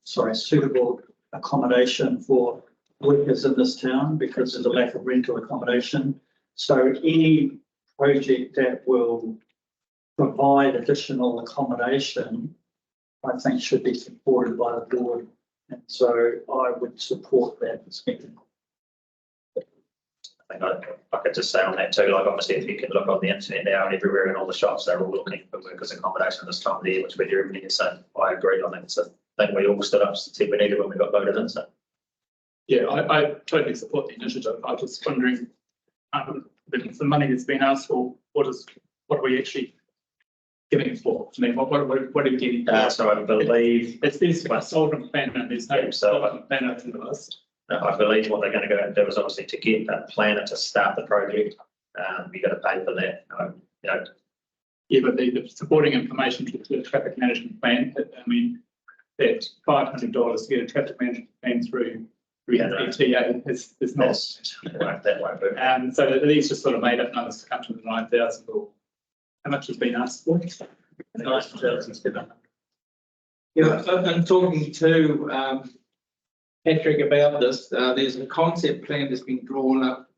suitable accommodation for workers in this town because there's a lack of rental accommodation. So any project that will provide additional accommodation, I think should be supported by the board. And so I would support that perspective. I think I could just say on that too, like obviously if you can look on the internet now and everywhere in all the shops, they're all looking for workers' accommodation this time of the year, which we do every year. So I agree. I think it's a thing we all stood up and said we needed when we got voted in. So Yeah, I totally support the initiative. I was just wondering, the money that's been asked for, what are we actually giving it for? I mean, what are we getting? so I believe It's this consultant plan and there's no consultant plan to the list. I believe what they're going to go and do is obviously to get a planner to start the project. You got to pay for that. You know, Yeah, but the supporting information to the traffic management plan, I mean, that $500 to get a traffic management plan through ETA is not. that won't do. So these just sort of made up numbers to come to the 9,000 or how much has been asked for? 9,000. Yeah, and talking to Patrick about this, there's a concept plan that's been drawn up.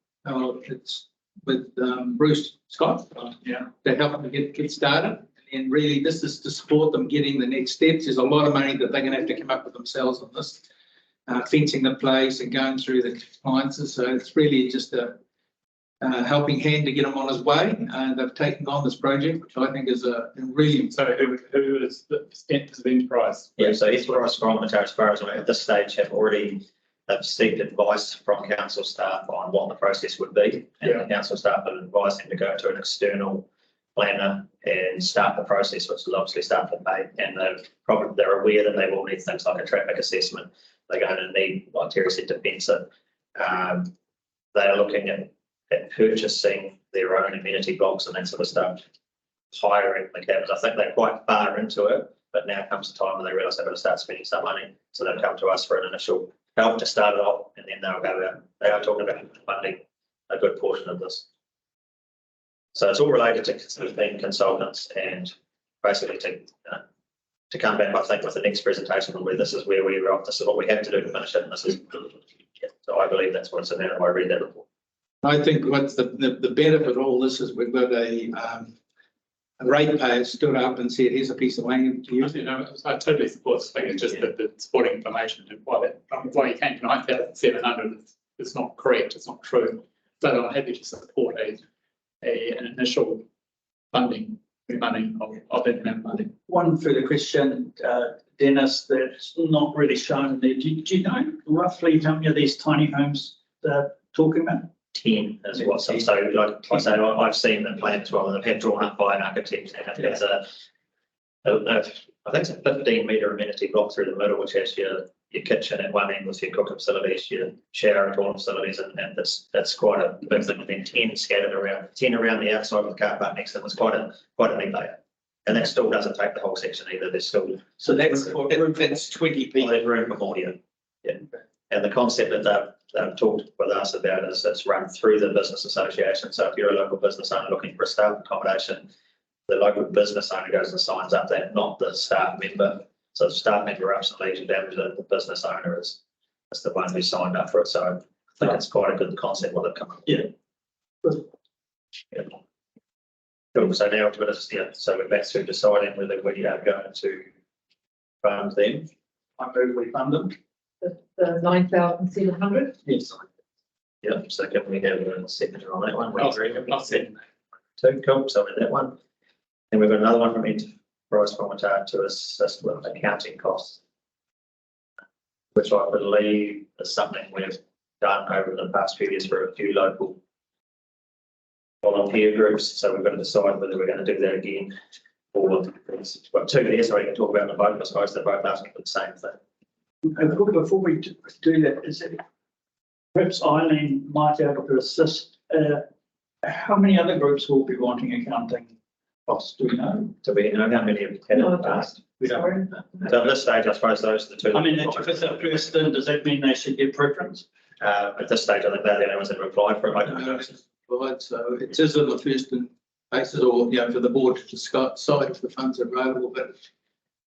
It's with Bruce Scott. Yeah. To help them get started. And really, this is to support them getting the next steps. There's a lot of money that they're going to have to come up with themselves on this, fencing the place and going through the compliances. So it's really just a helping hand to get him on his way. They've taken on this project, which I think is a really. So who is the enterprise? Yeah, so Enterprise Whangamatā, as far as we're at this stage, have already seeked advice from council staff on what the process would be. And the council staff have advised them to go to an external planner and start the process, which will obviously start from May. And they're aware that they will need things like a traffic assessment. They're going to need, like Terry said, defensive. They are looking at purchasing their own amenity blocks and that sort of stuff, hiring the cabins. I think they're quite far into it, but now comes the time when they realise they've got to start spending some money. So they'll come to us for an initial help to start it off, and then they'll go out. They are talking about funding a good portion of this. So it's all related to being consultants and basically to come back, I think, with the next presentation where this is where we are off, this is what we have to do to finish it, and this is. So I believe that's what it's about if I read that report. I think what's the benefit of all this is we've got a ratepayer stood up and said, here's a piece of land to use. You know, I totally support this thing. It's just that the supporting information and why you came to 9,700 is not correct. It's not true. So I'm happy to support an initial funding of that amount of money. One further question, Dennis, that's not really shown there. Do you know roughly how many of these tiny homes they're talking about? 10 is what, so like I say, I've seen the plan as well, and they've had drawn up by an architect, and there's I think it's a 15-metre amenity block through the middle, which has your kitchen at one end with your cooking facilities, your shower and toilet facilities, and that's quite a big thing. And then 10 scattered around, 10 around the outside of the car park next to them. It's quite a neat layout. And that still doesn't take the whole section either. There's still So that's 20 people. there's room for more, yeah. And the concept that they've talked with us about is it's run through the business association. So if you're a local business owner looking for a staff accommodation, the local business owner goes and signs up that, not the staff member. So the staff member ups and leaves you down to the business owner is the one who signed up for it. So I think it's quite a good concept what they've come up with. Yeah. Cool. So now so we're back to deciding whether we are going to fund them. I move we fund them. the 9,700. Yes. Yeah, so can we have a second on that one? I'll second that. Two, cool, so with that one. And we've got another one from Enterprise Whangamatā to assist with accounting costs, which I believe is something we've done over the past few years for a few local volunteer groups. So we've got to decide whether we're going to do that again. Or we've got two there, so we can talk about them both. I suppose they're both asking for the same thing. Before we do that, is it perhaps Eileen might be able to assist? How many other groups will be wanting accounting costs? Do we know? Do we know how many have had in the past? We don't. So at this stage, I suppose those are the two. I mean, if it's a person, does that mean they should get preference? At this stage, I think they're the only ones that have applied for it. I don't know. Right, so it is on the first basis, or, you know, for the board to decide if the funds are available, but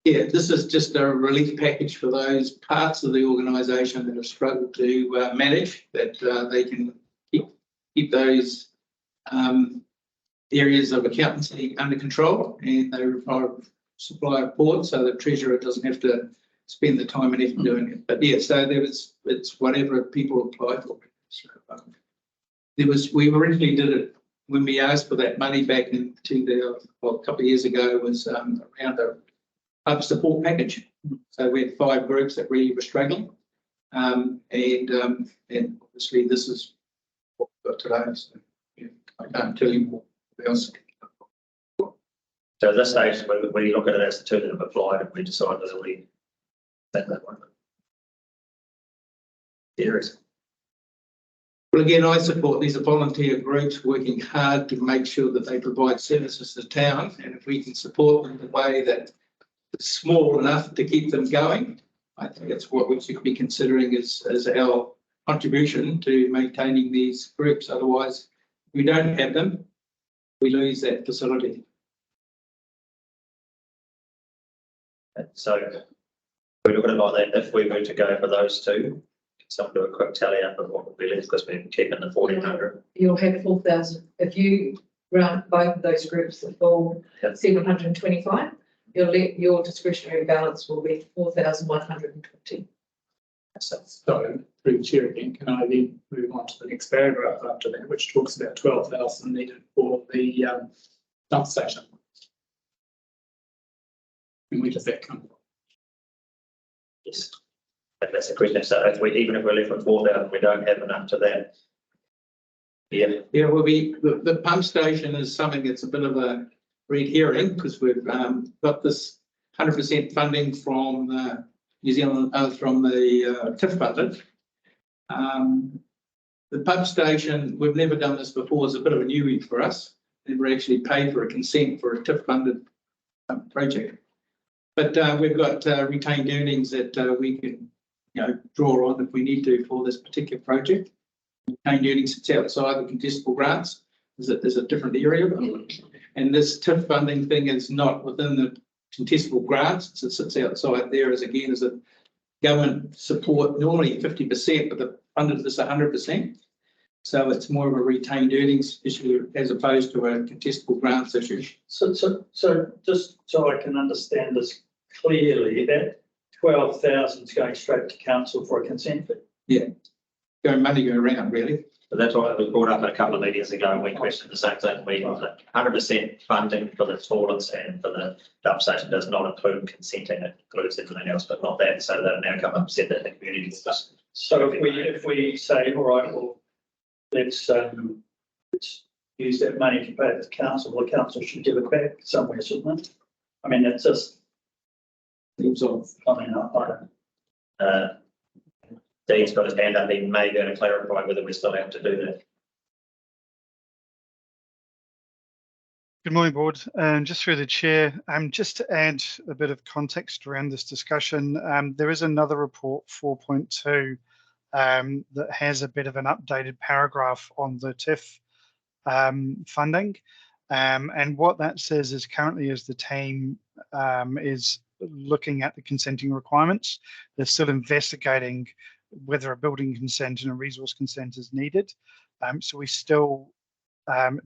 yeah, this is just a relief package for those parts of the organisation that have struggled to manage, that they can keep those areas of accountancy under control, and they supply a report so the treasurer doesn't have to spend the time and effort doing it. But yeah, so it's whatever people apply for. So, we originally did it when we asked for that money back in a couple of years ago, was around a pub support package. So we had 5 groups that really were struggling, and obviously this is what we've got today. So yeah, I can't tell you more else. So at this stage, we look at it as the two that have applied, and we decide whether we take that one. There is. Well, again, I support these are volunteer groups working hard to make sure that they provide services to town, and if we can support them in a way that is small enough to keep them going, I think that's what we should be considering as our contribution to maintaining these groups. Otherwise, if we don't have them, we lose that facility. So we look at it like that. If we were to go for those two, someone do a quick tally up of what would be left, because we're keeping the 1,400. You'll have 4,000. If you round both of those groups the full Yep. 725, your discretionary balance will be 4,120. So So through the chair again, can I then move on to the next paragraph after that, which talks about 12,000 needed for the dump station? And where does that come from? yes, that's the question. So if even if we're left with 4,000, we don't have enough to that. Yeah, Yeah, well, the pump station is something that's a bit of a red herring, because we've got this 100% funding from New Zealand, from the TIF budget. The pump station, we've never done this before, is a bit of a newbie for us. Never actually paid for a consent for a TIF funded project. But we've got retained earnings that we can, you know, draw on if we need to for this particular project. Retained earnings sits outside the contestable grants. There's a different area, and this TIF funding thing is not within the contestable grants. It sits outside there as a government support, normally 50%, but the funded this 100%. So it's more of a retained earnings issue as opposed to a contestable grants issue. So just so I can understand this clearly, that 12,000 is going straight to council for a consent fee. Money go around, really. but that's what was brought up a couple of meetings ago, and we questioned the same thing. We 100% funding for the toilets and for the dump station does not include consenting. It includes everything else, but not that. So they've now come up and said that the community is just. So if we say, all right, well, let's use that money to pay the council, the council should give it back somewhere, shouldn't it? I mean, it's just leaves off. I mean, I don't. Dean's got his hand up. He may be able to clarify whether we're still able to do that. Good morning, board. Just through the chair, just to add a bit of context around this discussion, there is another report 4.2 that has a bit of an updated paragraph on the TIF funding. And what that says is currently as the team is looking at the consenting requirements, they're still investigating whether a building consent and a resource consent is needed. So we still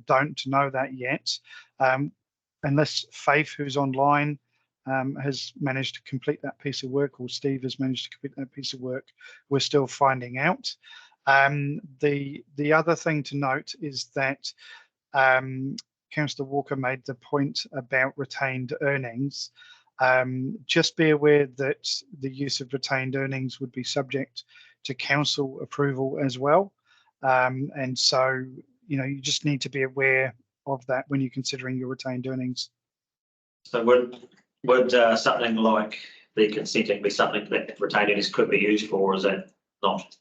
don't know that yet. Unless Faith, who's online, has managed to complete that piece of work, or Steve has managed to complete that piece of work. We're still finding out. The other thing to note is that Councillor Walker made the point about retained earnings. Just be aware that the use of retained earnings would be subject to council approval as well. And so, you know, you just need to be aware of that when you're considering your retained earnings. So would something like the consenting be something that retained earnings could be used for, or is that not?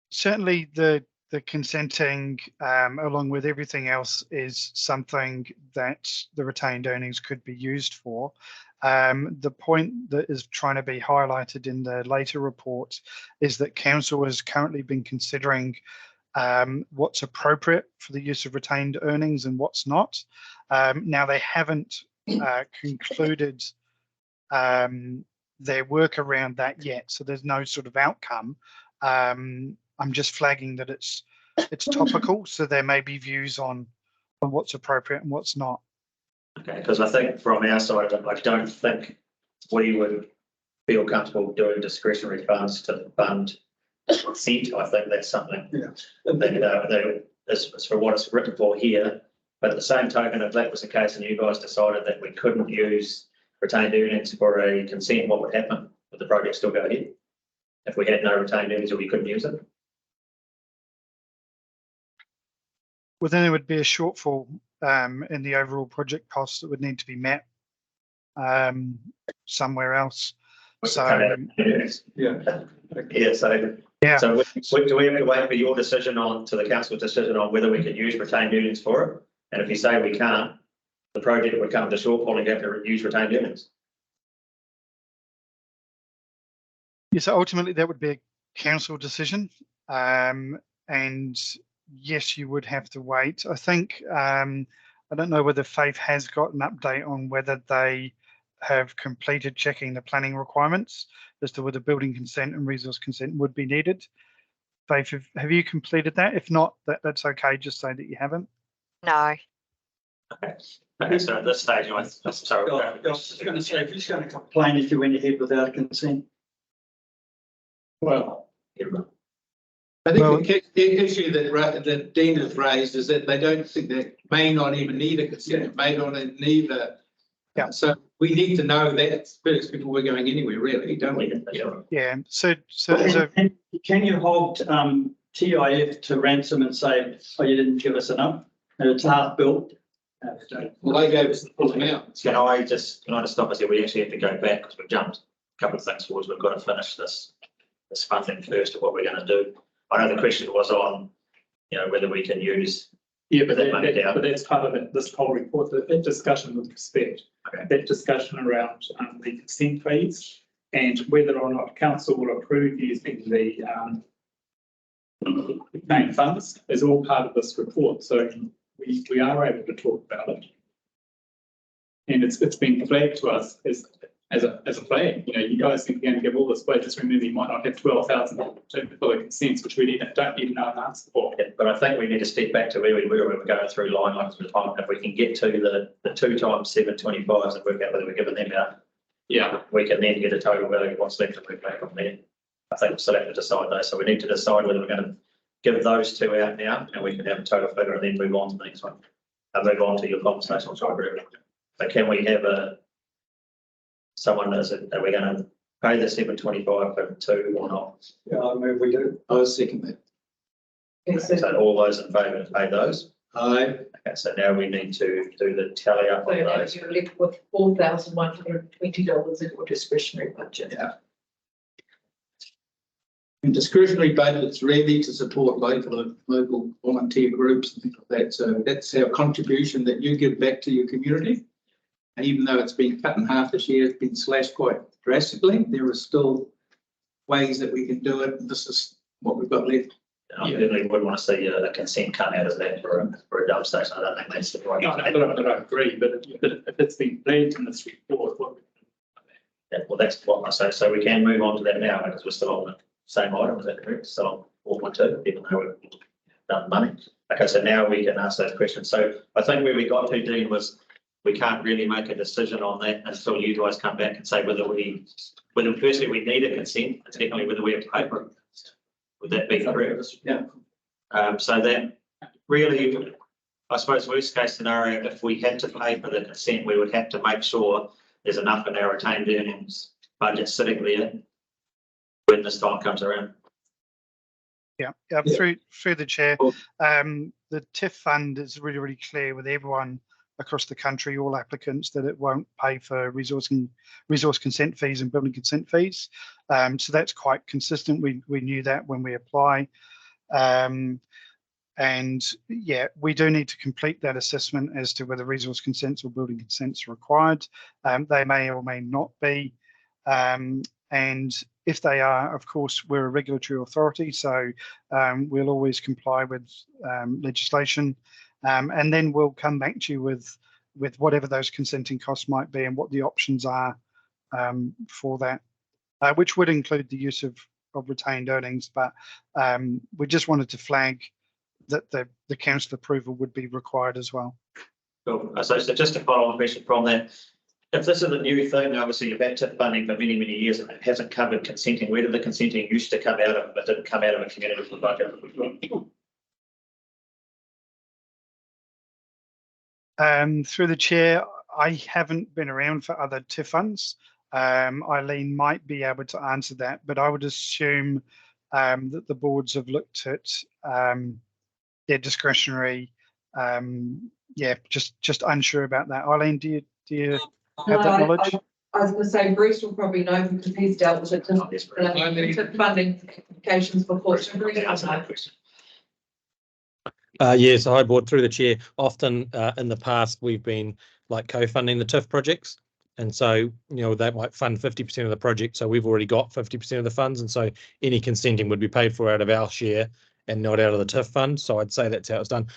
Certainly the consenting, along with everything else, is something that the retained earnings could be used for. The point that is trying to be highlighted in the later report is that council has currently been considering what's appropriate for the use of retained earnings and what's not. Now they haven't concluded their work around that yet, so there's no sort of outcome. I'm just flagging that it's topical, so there may be views on what's appropriate and what's not. Okay, because I think from our side, I don't think we would feel comfortable doing discretionary funds to fund consent. I think that's something that is for what it's written for here. But at the same token, if that was the case and you guys decided that we couldn't use retained earnings for a consent, what would happen? Would the project still go ahead? If we had no retained earnings or we couldn't use it? Well, then there would be a shortfall in the overall project costs that would need to be met somewhere else. So So do we have to wait for your decision to the council's decision on whether we can use retained earnings for it? And if you say we can't, the project would come to shortfall and you have to use retained earnings. Yes, ultimately that would be a council decision. And yes, you would have to wait. I think, I don't know whether Faith has got an update on whether they have completed checking the planning requirements as to whether building consent and resource consent would be needed. Faith, have you completed that? If not, that's okay, just say that you haven't. No. Okay, so at this stage, I was going to say, who's going to complain if you went ahead without consent? Well, I think the issue that Dean has raised is that they don't think they may not even need a consent, may not need a. Yeah. So we need to know that first before we're going anywhere, really, don't we? Yeah. So can you hold TIF to ransom and say, oh, you didn't give us enough, and it's half built? Well, they gave us the full amount. Can I just stop us here? We actually have to go back because we've jumped a couple of things forward. We've got to finish this funding first of what we're going to do. I know the question was on, whether we can use. Yeah, but that's part of it, this whole report, that discussion with respect, that discussion around the consent fees and whether or not council will approve using the main funds is all part of this report. So we are able to talk about it. And it's been flagged to us as a flag. You guys think you're going to give all this away. Just remember, you might not have 12,000 for the consents, which we don't even know an answer for. Yeah, but I think we need to step back to where we were when we're going through line items at the time. If we can get to the 2 times 725s and work out whether we're giving them out, we can then get a total value of what's left and work back on there. I think we'll still have to decide though. So we need to decide whether we're going to give those 2 out now and we can have a total figure and then move on to the next one. And move on to your conversation on Chairperson. So can we have someone are we going to pay the 725 for 2 or not? Yeah, I move we do. I was second that. So all those in favour to pay those? Aye. Okay, so now we need to do the tally up on those. You're left with $4,120 in your discretionary budget. Yeah. And discretionary budget's really to support local volunteer groups and things like that. So that's our contribution that you give back to your community. And even though it's been cut in half this year, it's been slashed quite drastically. There are still ways that we can do it. This is what we've got left. I certainly would want to see a consent come out of that for a dump station. I don't think that's the right. No, I agree, but if it's been flagged in this report, well, that's what I say. So we can move on to that now because we're still on the same item. Is that correct? So on 4.2, even though we've done money. Okay, so now we can ask those questions. So I think where we got to, Dean, was we can't really make a decision on that until you guys come back and say whether firstly we need a consent, and secondly, whether we have to pay for it. Would that be correct? Yeah. So that really, I suppose, worst case scenario, if we had to pay for the consent, we would have to make sure there's enough in our retained earnings budget sitting there when this time comes around. Yeah, through the chair, the TIF fund is really, really clear with everyone across the country, all applicants, that it won't pay for resource consent fees and building consent fees. So that's quite consistent. We knew that when we apply. And yeah, we do need to complete that assessment as to whether resource consents or building consents are required. They may or may not be. And if they are, of course, we're a regulatory authority, so we'll always comply with legislation. And then we'll come back to you with whatever those consenting costs might be and what the options are for that, which would include the use of retained earnings. But we just wanted to flag that the council approval would be required as well. Cool. So just a follow-on question from that. If this is a new thing, obviously you've had TIF funding for many, many years and it hasn't covered consenting. Where did the consenting used to come out of, but didn't come out of a community budget? Through the chair, I haven't been around for other TIF funds. Eileen might be able to answer that, but I would assume that the boards have looked at their discretionary. Yeah, just unsure about that. Eileen, do you have that knowledge? I was going to say Bruce will probably know because he's dealt with it. Funding applications for Portugal. Yes, hi board, through the chair. Often in the past we've been like co-funding the TIF projects, and so they might fund 50% of the project. So we've already got 50% of the funds, and so any consenting would be paid for out of our share and not out of the TIF fund. So I'd say that's how it's done.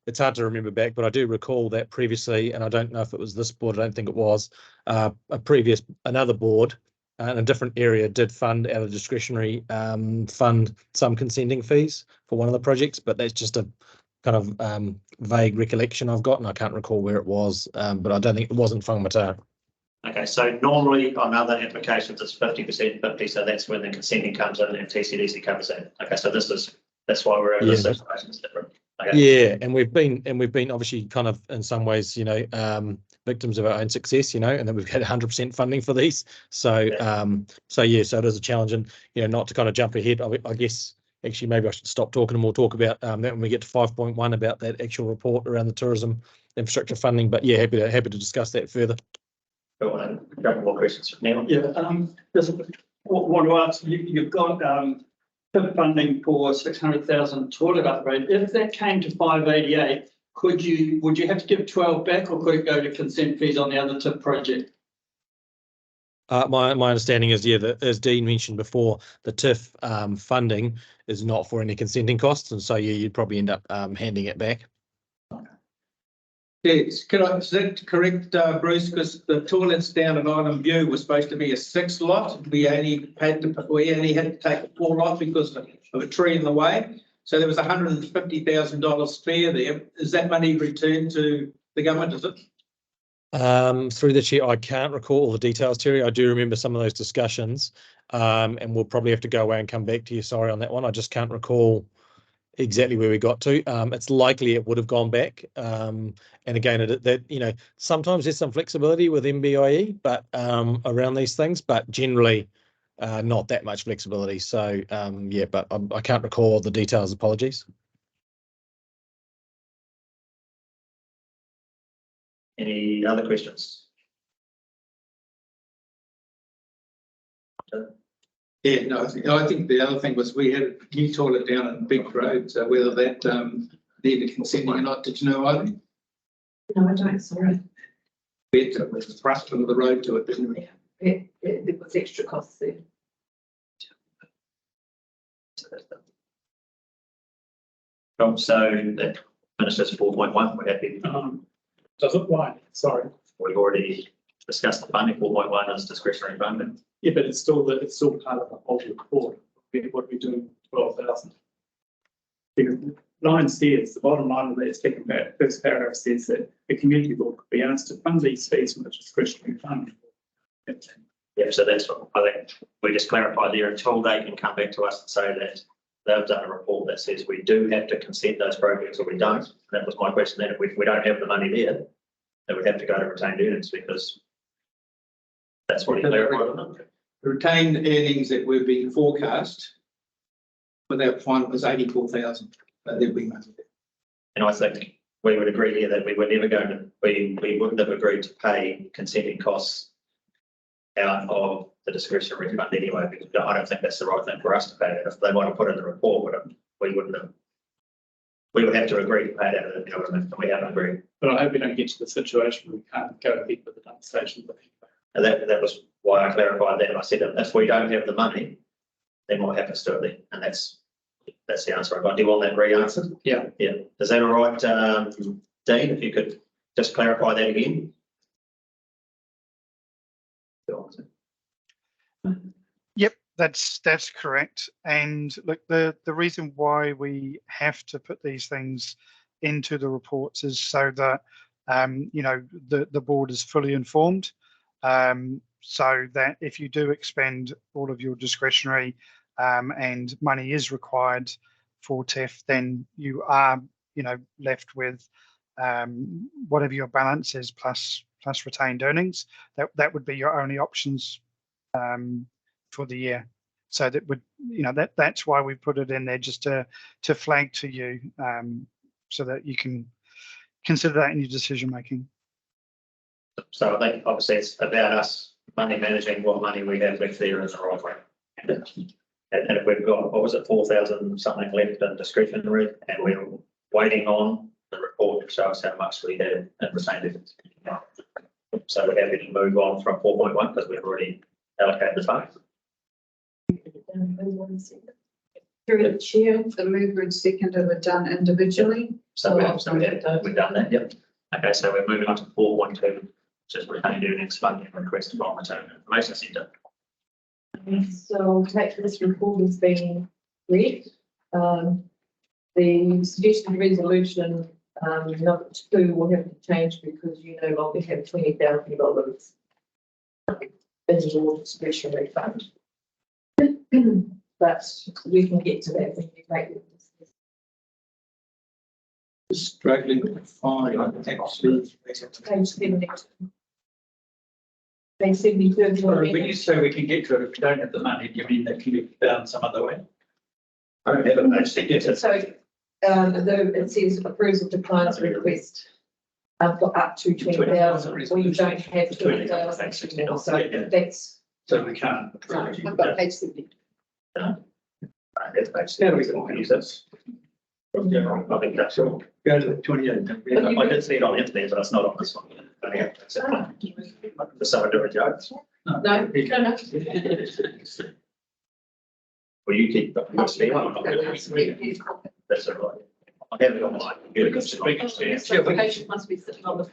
It's hard to remember back, but I do recall that previously, and I don't know if it was this board, I don't think it was, another board in a different area did fund out of discretionary fund some consenting fees for one of the projects, but that's just a kind of vague recollection I've got, and I can't recall where it was, but I don't think it wasn't Whangamatā. Okay, so normally on other applications it's 50%, 50, so that's when the consenting comes in and TCDC covers in. Okay, so that's why we're in this situation. It's different. Okay. Yeah, and we've been obviously kind of in some ways, victims of our own success, and then we've had 100% funding for these. So, so it is a challenge, and not to kind of jump ahead. I guess actually maybe I should stop talking and we'll talk about that when we get to 5.1 about that actual report around the tourism infrastructure funding. But yeah, happy to discuss that further. Cool. And a couple more questions now. Yeah, just want to ask, you've got TIF funding for 600,000 toilet upgrade. If that came to 588, would you have to give 12 back, or could it go to consent fees on the other TIF project? My understanding is, that as Dean mentioned before, the TIF funding is not for any consenting costs, and so you'd probably end up handing it back. Yes, is that correct, Bruce? Because the toilets down at Island View was supposed to be a 6 lot. We only had to take a 4 lot because of a tree in the way. So there was $150,000 spare there. Is that money returned to the government? Is it? Through the chair, I can't recall all the details, Terry. I do remember some of those discussions, and we'll probably have to go away and come back to you. Sorry on that one. I just can't recall exactly where we got to. It's likely it would have gone back. And again, sometimes there's some flexibility with MBIE, but around these things, but generally not that much flexibility. So yeah, but I can't recall all the details. Apologies. Any other questions? Yeah, no, I think the other thing was we had a new toilet down in Big Road, so whether that needed consenting or not, did you know, Eileen? No, I don't, sorry. We had to thrust into the road to it, didn't we? There was extra costs there. So that finishes 4.1. We're happy. Does it line? Sorry. We've already discussed the funding. 4.1 is discretionary funding. Yeah, but it's still part of the whole report. What are we doing? 12,000. line says, the bottom line of that second first paragraph says that the community board could be asked to fund these fees from the discretionary fund. Yeah, so that's what I think we just clarified there until they can come back to us and say that they've done a report that says we do have to consent those projects or we don't. That was my question then. If we don't have the money there, then we have to go to retained earnings because that's what he clarified on it. The retained earnings that were being forecast without final was 84,000. There'll be money there. And I think we would agree here that we were never going to, we wouldn't have agreed to pay consenting costs out of the discretionary fund anyway, because I don't think that's the right thing for us to pay that. If they want to put in the report, we wouldn't have. We would have to agree to pay that at the government, and we haven't agreed. But I hope we don't get to the situation where we can't go ahead with the dump station. And that was why I clarified that. I said if we don't have the money, then what happens to it then? And that's the answer I got. Do you want that re-answered? Yeah. Yeah. Is that all right, Dean? If you could just clarify that again. Yep, that's correct. And look, the reason why we have to put these things into the reports is so that you know the board is fully informed, so that if you do expend all of your discretionary and money is required for TEF, then you are left with whatever your balance is plus retained earnings. That would be your only options for the year. So that would, that's why we put it in there, just to flag to you, so that you can consider that in your decision making. So I think obviously it's about us money managing what money we have left there in the right way. And if we've got, what was it, 4,000 something left in discretionary, and we're waiting on the report to show us how much we have in retained earnings. So we're happy to move on from 4.1 because we've already allocated the funds. Through the chair, the mover and seconder were done individually. So we've done that, yep. Okay, so we're moving on to 4.2, which is retained earnings funding request from Whangamatā Information Centre. So this report has been read. The suggested resolution number 2 will have to change because you no longer have $20,000 in your discretionary fund. But we can get to that when you make it. Struggling to find actually. Page 70. Page 72. Sorry, when you say we can get to it, if we don't have the money, do you mean that can be found some other way? I don't have a page to get it. So it says approves of declines request for up to 20,000. We don't have 20,000 anymore, so that's. So we can't approve it. I've got page 70. That's page 70. We can use this. Yeah, I think that's all. Go to the 28. I did see it on the internet, but it's not on this one. I have to accept it. Does someone do a joke? No. Will you keep the That's all right. I have it on my computer. We can share. So the patient must be sitting on the.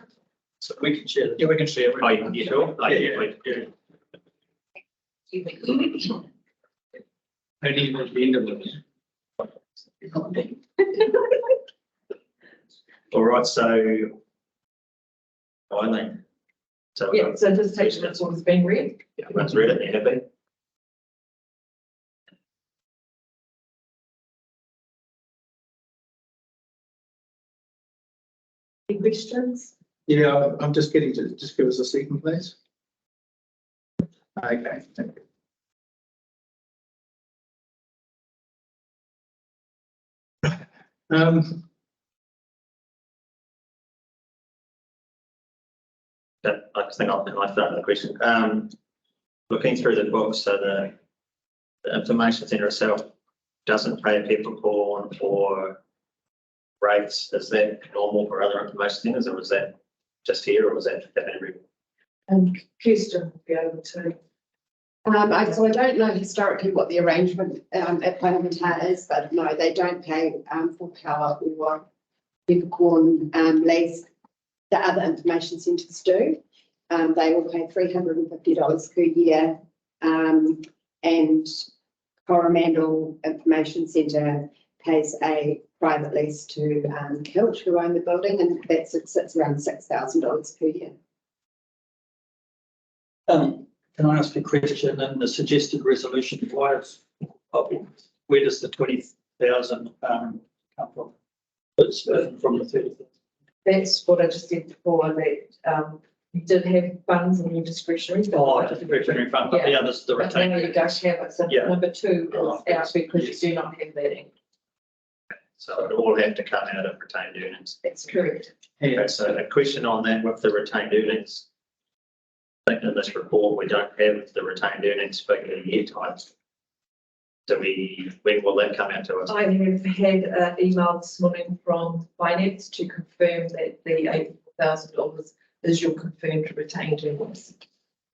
So we can share. Yeah, we can share. Oh, you can get sure? Oh, yeah. Only at the end of it. All right, so Eileen. So Yeah, so just take that's what has been read. everyone's read it, you happy? Any questions? Yeah, I'm just getting to, just give us a second, please. Okay, thank you. I think I'll start with the question. Looking through the book, so the information centre itself doesn't pay a peppercorn or rates. Is that normal for other information centres, or was that just here, or was that everywhere? Kirsten will be able to. So I don't know historically what the arrangement at Whangamatā is, but no, they don't pay for power or peppercorn lease. The other information centres do. They will pay $350 per year, and Coromandel Information Centre pays a private lease to Kilt, who own the building, and it sits around $6,000 per year. Can I ask a question in the suggested resolution? Where does the 20,000 come from? It's from the 30,000. That's what I just said before, that you did have funds in your discretionary. Oh, discretionary fund, but the others, the But now retained. you don't have it, so Yeah. number 2 Oh, is out because yes. you do not have that in. So it all have to come out of retained earnings. That's correct. Okay, so a question on that with the retained earnings. I think in this report, we don't have the retained earnings figure yet. When will that come out to us? I have had an email this morning from finance to confirm that the $84,000 is your confirmed retained earnings.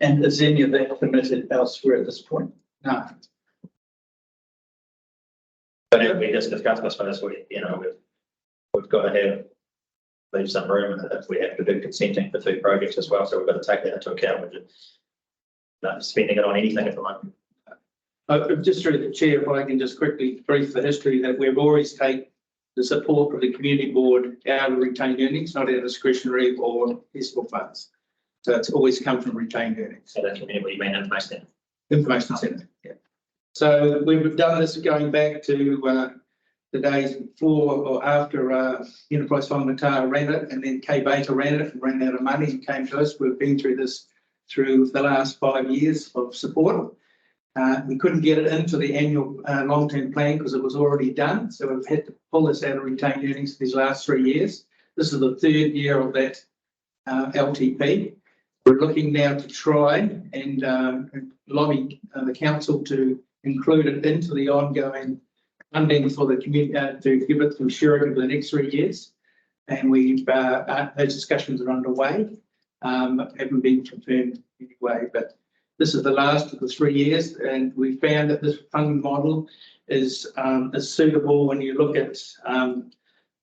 And is any of that committed elsewhere at this point? No. But if we just discussed this for this week, we've got to leave some room if we have to do consenting for 2 projects as well, so we've got to take that into account. We're just not spending it on anything at the moment. Just through the chair, if I can just quickly brief the history that we've always taken the support of the community board out of retained earnings, not out of discretionary or fiscal funds. So it's always come from retained earnings. So that community, you mean information centre? Information centre, yeah. So we've done this going back to the days before or after Enterprise Whangamatā ran it, and then K Baker ran it and ran out of money and came to us. We've been through this through the last 5 years of support. We couldn't get it into the annual long-term plan because it was already done. So we've had to pull this out of retained earnings these last 3 years. This is the 3rd year of that LTP. We're looking now to try and lobby the council to include it into the ongoing funding for the community, to give it to surety for the next 3 years. And those discussions are underway, haven't been confirmed anyway, but this is the last of the 3 years, and we found that this funding model is suitable when you look at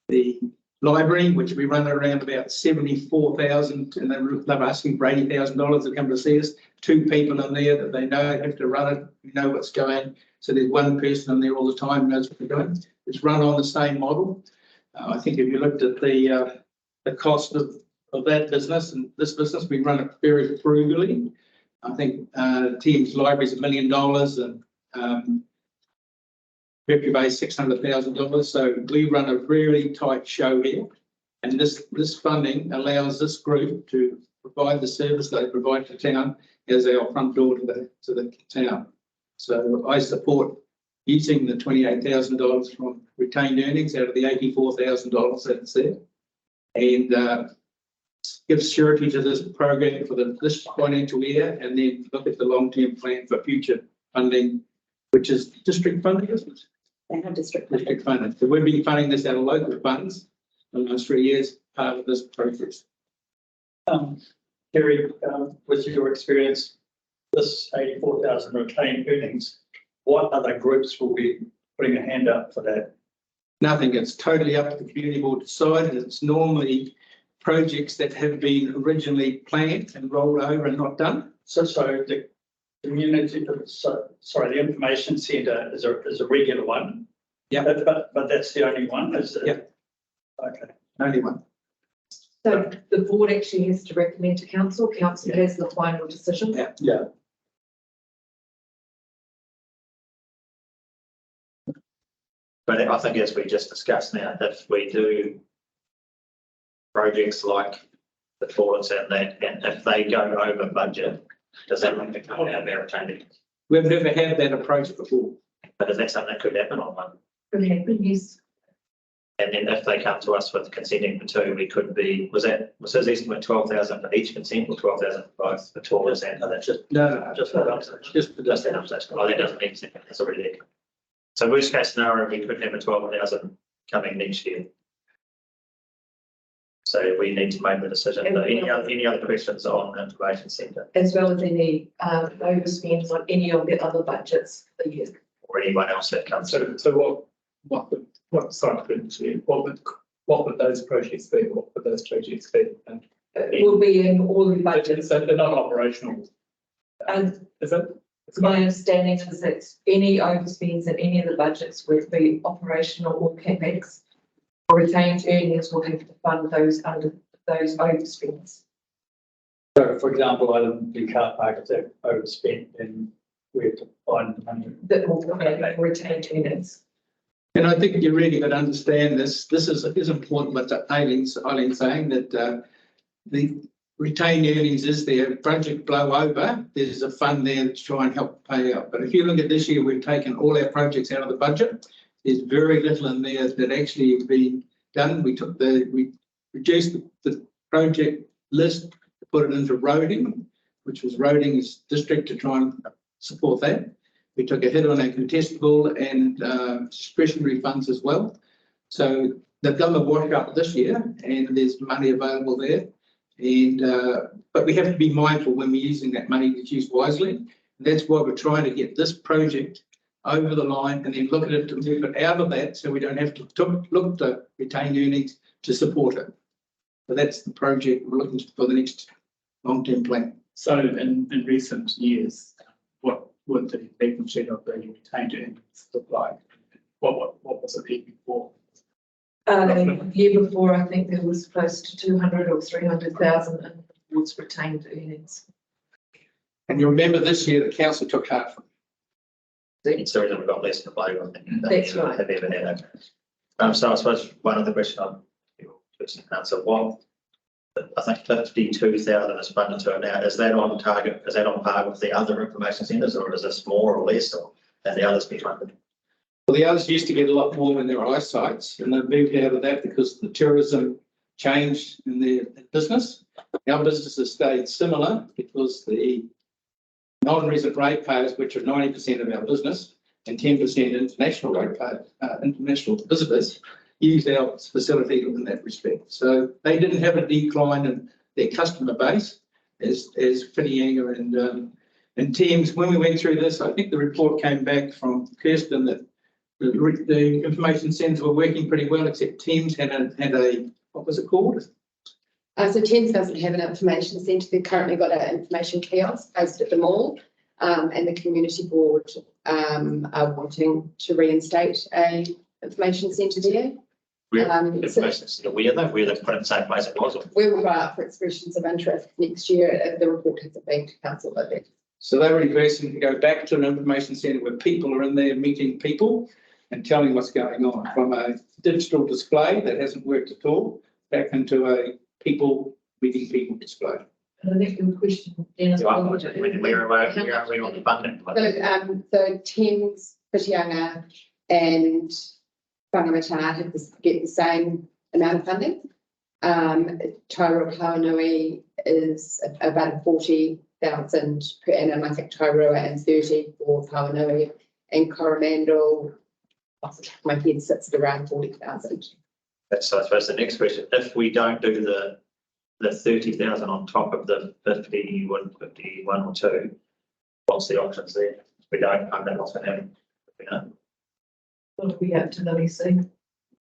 the library, which we run around about 74,000, and they're asking for $80,000 to come to see us. 2 people in there that they know have to run it, we know what's going. So there's 1 person in there all the time knows what they're doing. It's run on the same model. I think if you looked at the cost of that business and this business, we run it very frugally. I think TM's library is $1 million and Mercury Bay $600,000. So we run a really tight show here, and this funding allows this group to provide the service they provide to town as our front door to the town. So I support using the $28,000 from retained earnings out of the $84,000 that's there, and give surety to this program for this financial year, and then look at the long-term plan for future funding, which is district funding, isn't it? They have district Funding. So we've been funding this out of local funds in the last 3 years, part of this process. Kerry, with your experience, this 84,000 retained earnings, what other groups will be putting a hand up for that? Nothing. It's totally up to the community board to decide. It's normally projects that have been originally planned and rolled over and not done. So the community, the information centre is a regular one. Yeah. But that's the only one, is it? Yeah. Okay. Only one. So the board actually has to recommend to council. Council has the final decision. Yeah. Yeah. But I think as we just discussed now, if we do projects like the toilets and that, and if they go over budget, does that mean they come out of our retained earnings? We've never had that approach before. But is that something that could happen on one? Could happen, yes. And then if they come to us with consenting for 2, we could be, was his estimate 12,000 for each consent or 12,000 for both the toilets and? No, that's just, No, just for that. just That upstation. Oh, that doesn't mean it's already there. So worst case scenario, we could have a 12,000 coming next year. So we need to make the decision. So any other questions on the information centre As well as any overspends on any of the other budgets for the year. or anyone else that comes? So what would those projects be? What would those projects be? And It will be in all the budgets. so they're not operational. And Is it? my understanding is that any overspends in any of the budgets would be operational or CAPEX, retained earnings will have to fund those under those overspends. So for example, the car park, if they're overspent, then we have to find the money. That will come out of retained earnings. And I think you really got to understand this. This is important, but Eileen's saying that the retained earnings is there. Project blow over, there's a fund there to try and help pay out. But if you look at this year, we've taken all our projects out of the budget. There's very little in there that actually has been done. We reduced the project list to put it into roading, which was roading is district to try and support that. We took a hit on our contestable and discretionary funds as well. So they've done the wash up this year and there's money available there. And but we have to be mindful when we're using that money to use wisely. And that's why we're trying to get this project over the line and then look at it to move it out of that so we don't have to look to retain earnings to support it. So that's the project we're looking for the next long-term plan. So in recent years, what would the magnitude of the retained earnings look like? What was it here before? The year before, I think there was close to 200 or 300,000 in towards retained earnings. And you remember this year the council took half. It's the reason we've got less to play with. That's right. Have ever had. So I suppose one other question on your answer, what I think 52,000 is funded to it now. Is that on target? Is that on par with the other information centres, or is this more or less, or and the others be funded? Well, the others used to get a lot more in their eyesights, and they've moved out of that because the tourism changed in their business. Our business has stayed similar because the non-resident ratepayers, which are 90% of our business, and 10% international ratepayers, international visitors, use our facility in that respect. So they didn't have a decline in their customer base as Whangamatā and Thames. When we went through this, I think the report came back from Kirsten that the information centres were working pretty well, except Thames had a what was it called? So Thames doesn't have an information centre. They've currently got an information kiosk based at the mall, and the community board are wanting to reinstate a information centre there. Where they put it in the same place it was. We will go out for expressions of interest next year. The report hasn't been to council yet. So they were reversing to go back to an information centre where people are in there meeting people and telling what's going on, from a digital display that hasn't worked at all back into a people meeting people display. And I think your question, Dennis, Where are we on the funding? So Thames, Whitianga and Whangamatā have get the same amount of funding. Tairua Kawanui is about 40,000 per annum. I think Tairua and 30 for Kawanui, and Coromandel, off the top of my head, sits at around 40,000. That's, I suppose, the next question. If we don't do the 30,000 on top of the 51 or 2, what's the options there? If we don't, I'm not going to have, you know. will be up to the VC.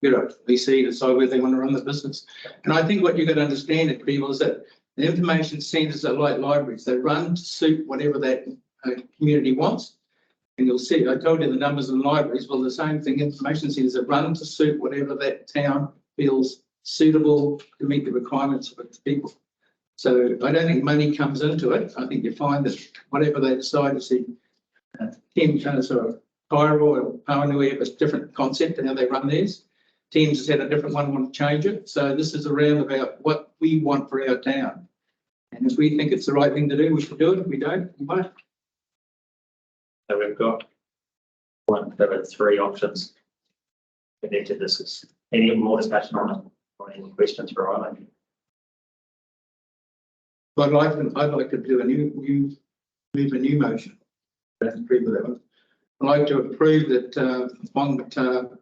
Good up to the VC to decide where they want to run the business. And I think what you've got to understand, people, is that the information centres are like libraries. They run to suit whatever that community wants. And you'll see, I told you the numbers in libraries, well, the same thing, information centres are run to suit whatever that town feels suitable to meet the requirements of its people. So I don't think money comes into it. I think you find that whatever they decide to see, Thames or Tairua or Pawanui have a different concept and how they run theirs. Thames has had a different one, want to change it. So this is around about what we want for our town. And if we think it's the right thing to do, we should do it. If we don't, we won't. So we've got there are 3 options connected. This is any more discussion on it or any questions for Eileen? But I'd like to do a new motion. I don't agree with that one. I'd like to approve that Whangamatā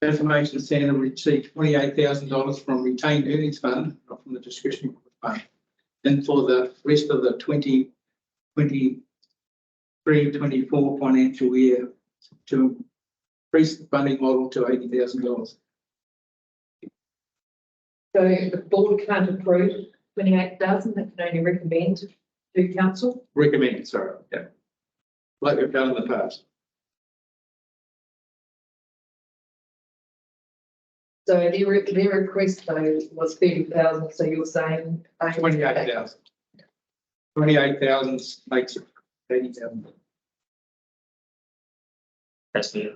Information Centre received $28,000 from retained earnings fund, not from the discretionary fund, and for the rest of the 2023-24 financial year to increase the funding model to $80,000. So the board can't approve 28,000, they can only recommend to council. Recommend, sorry, yeah, like we've done in the past. So their request though was 30,000, so you're saying. 28,000. 28,000 makes it 80,000. That's the,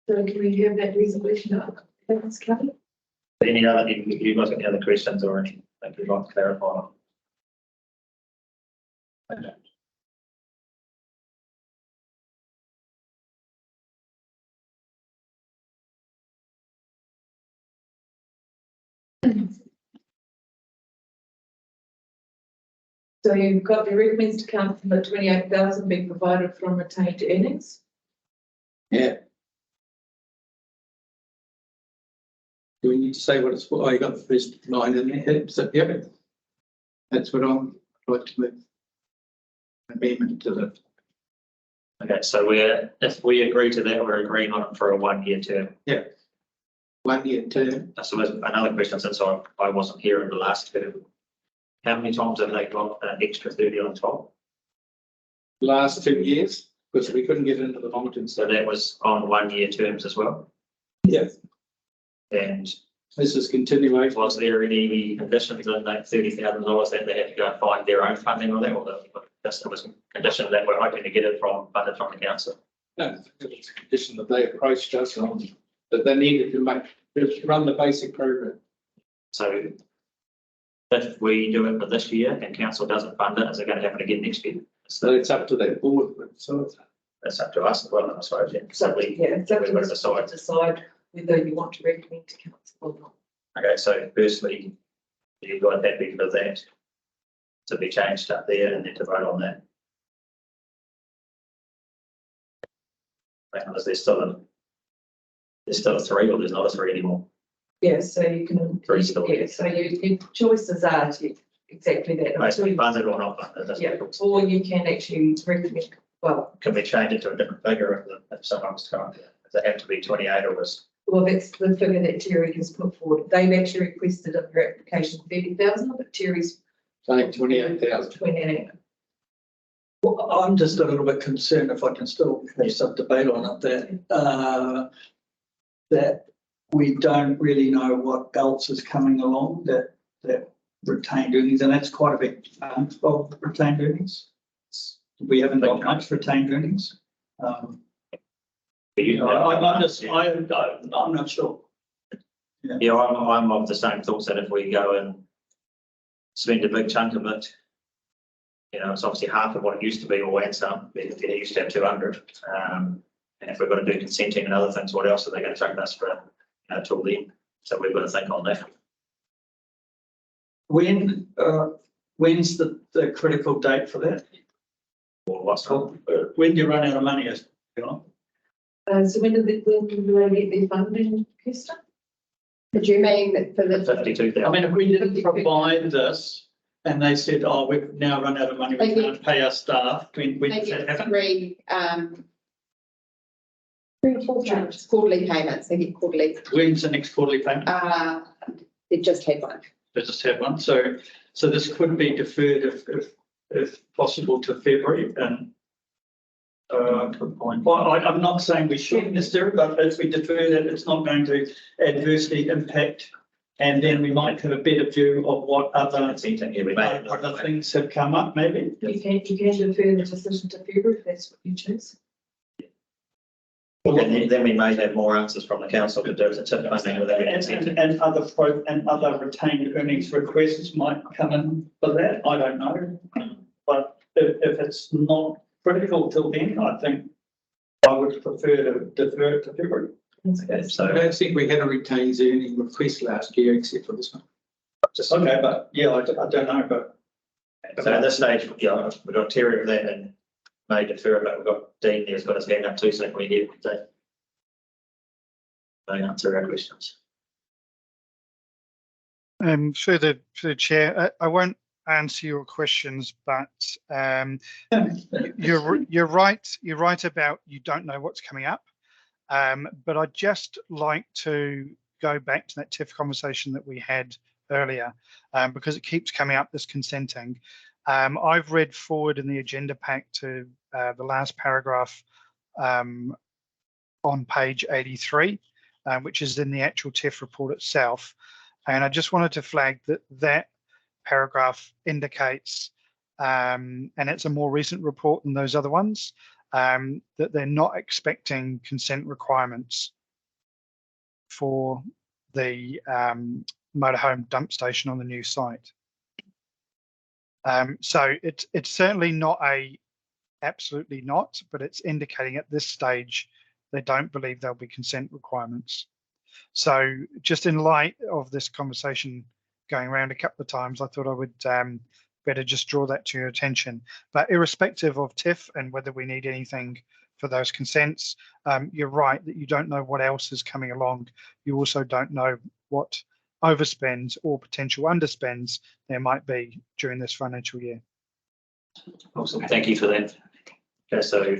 So can we have that resolution up? Thanks, Kelly. any other, if you guys got any other questions or anything that you'd like to clarify on? I don't. So you've got the recommends to come from the 28,000 being provided from retained earnings. Yeah. Do we need to say what it's for? Oh, you got the first line in there. So, yeah. That's what I'd like to make. Amendment to the. Okay, so if we agree to that, we're agreeing on it for a 1 year term. 1 year term. So there's another question, since I wasn't here in the last term. How many times have they got an extra 30 on top? Last 2 years, because we couldn't get into the long term. So that was on 1 year terms as well. Yeah. And This is continuation. was there any conditions in that $30,000 that they had to go and find their own funding on that, or just it was condition that we're hoping to get it funded from the council? No, it was a condition that they approached us on, that they needed to run the basic program. So if we do it for this year and council doesn't fund it, is it going to happen again next year? So it's up to their board, so it's. That's up to us as well, I suppose. Yeah. So It's up we've to got to us to decide. whether you want to recommend to council or not. Okay, so firstly, you guys happy for that to be changed up there and then to vote on that? There's still a 3, or there's not a 3 anymore? Yeah, so you can. Three still. Yeah, so your choices are to exactly that. Basically funded or not funded? That's Yeah, what it or you can actually recommend, well, can we change it to a different figure if someone's coming? Does it have to be 28 or was? that's the figure that Terry has put forward. They've actually requested in their application 30,000, but Terry's. Saying 28,000. 28. Well, I'm just a little bit concerned, if I can still have some debate on it, that we don't really know what else is coming along that retained earnings, and that's quite a big chunk of retained earnings. We haven't got much retained earnings. I'm not sure. Yeah, I'm of the same thoughts that if we go and spend a big chunk of it, you know, it's obviously half of what it used to be or and some, it used to have 200. And if we've got to do consenting and other things, what else are they going to take us for, till then? So we've got to think on that. When's the critical date for that? Or what's called? When do you run out of money, you know? So when do they get their funding, Kirsten? Did you mean that for the? 52,000. I mean, if we didn't provide this and they said, oh, we've now run out of money, we can't pay our staff, when They does that get happen? 3 quarterly payments, they get quarterly. When's the next quarterly payment? They just had one. They just have one, so this could be deferred if possible to February, and good point. Well, I'm not saying we shouldn't necessarily, but if we defer that, it's not going to adversely impact, and then we might have a better view of what other things have come up, maybe. You can defer the decision to February if that's what you choose. And then we may have more answers from the council to do it. And other retained earnings requests might come in for that, I don't know. But if it's not critical till then, I think I would prefer to defer it to February. Okay, I so don't think we had a retained earning request last year, except for this one. Okay, but yeah, I don't know, but. So at this stage, yeah, we've got Terry with that and may defer, but we've got Dean there's got his hand up too, so can we hear Dean? They answer our questions. Through the chair, I won't answer your questions, but you're right about you don't know what's coming up. But I'd just like to go back to that TIF conversation that we had earlier, because it keeps coming up, this consenting. I've read forward in the agenda pack to the last paragraph on page 83, which is in the actual TIF report itself. And I just wanted to flag that paragraph indicates, and it's a more recent report than those other ones, that they're not expecting consent requirements for the motorhome dump station on the new site. So it's certainly not absolutely not, but it's indicating at this stage they don't believe there'll be consent requirements. So just in light of this conversation going around a couple of times, I thought I would better just draw that to your attention. But irrespective of TIF and whether we need anything for those consents, you're right that you don't know what else is coming along. You also don't know what overspends or potential underspends there might be during this financial year. Awesome, thank you for that. Okay, so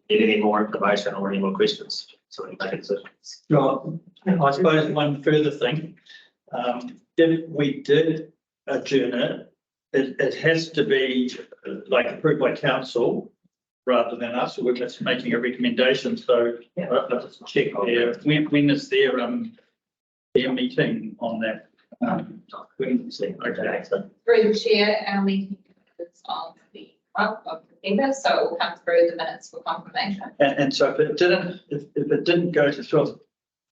need any more information or any more questions? So we make a decision. Well, I suppose one further thing, if we did adjourn it has to be like approved by council rather than us, we're just making a recommendation. So let's check there. When is their meeting on that? Wednesday. Okay. So Through the chair, our meeting is on the 12th of December, so it will come through the minutes for confirmation. And so if it didn't go to 12th,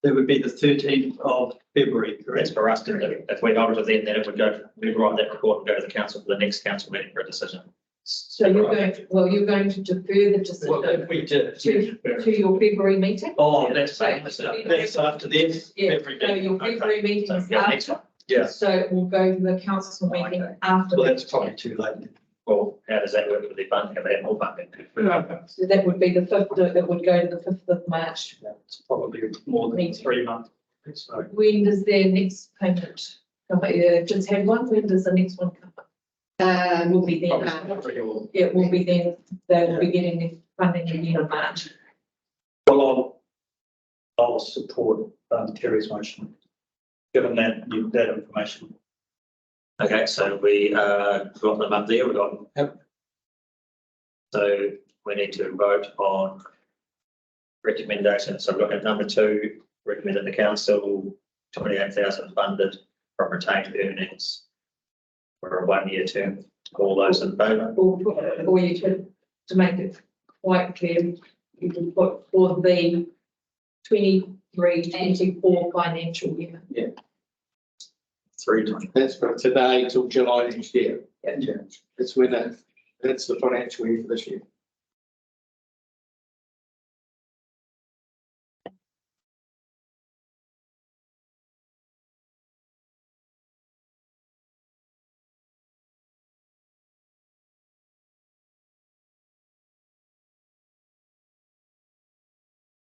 it would be the 13th of February, correct? That's for us to do. If we hold it then it would go, we'd write that report and go to the council for the next council meeting for a decision. So you're going to defer the decision Well, if we did. to your February meeting? Oh, that's after this. Yeah, February so meeting. your February Okay. meeting So, is yeah, next after, one. Yeah. so we'll go to the council meeting Okay. after. Well, that. that's probably too late. Well, how does that work with the funding? Have they had more funding? So that would be the 5th, it would go to the 5th of March. It's probably more than 3 months. So When does their next payment come? Just had one, when does the next one come? Will be then, it will be then, they will be getting their funding in the end of March. well, I'll support Terry's motion, given that information. Okay, so we got them up there, we got. Yep. So we need to vote on recommendations. So we're looking at number 2, recommend that the council 28,000 funded from retained earnings for a 1-year term. All those in favour? Or you to make it quite clear, you can put for the 23-24 financial year. 320. That's from today till July next year. Yeah. That's when that's the financial year for this year.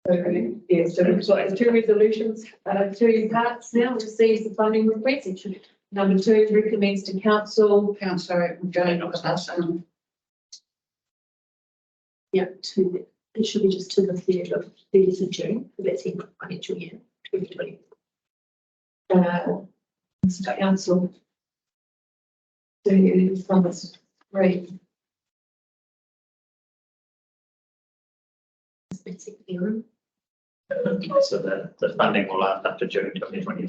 So, yeah, so we've got 2 resolutions, 2 parts now, receives the funding request. Number 2 recommends to council. Councillor, going Yeah, it should be just to the 30th of June, that's in financial year 2020. Council. To fund this rate. So the funding will last up to June 2020.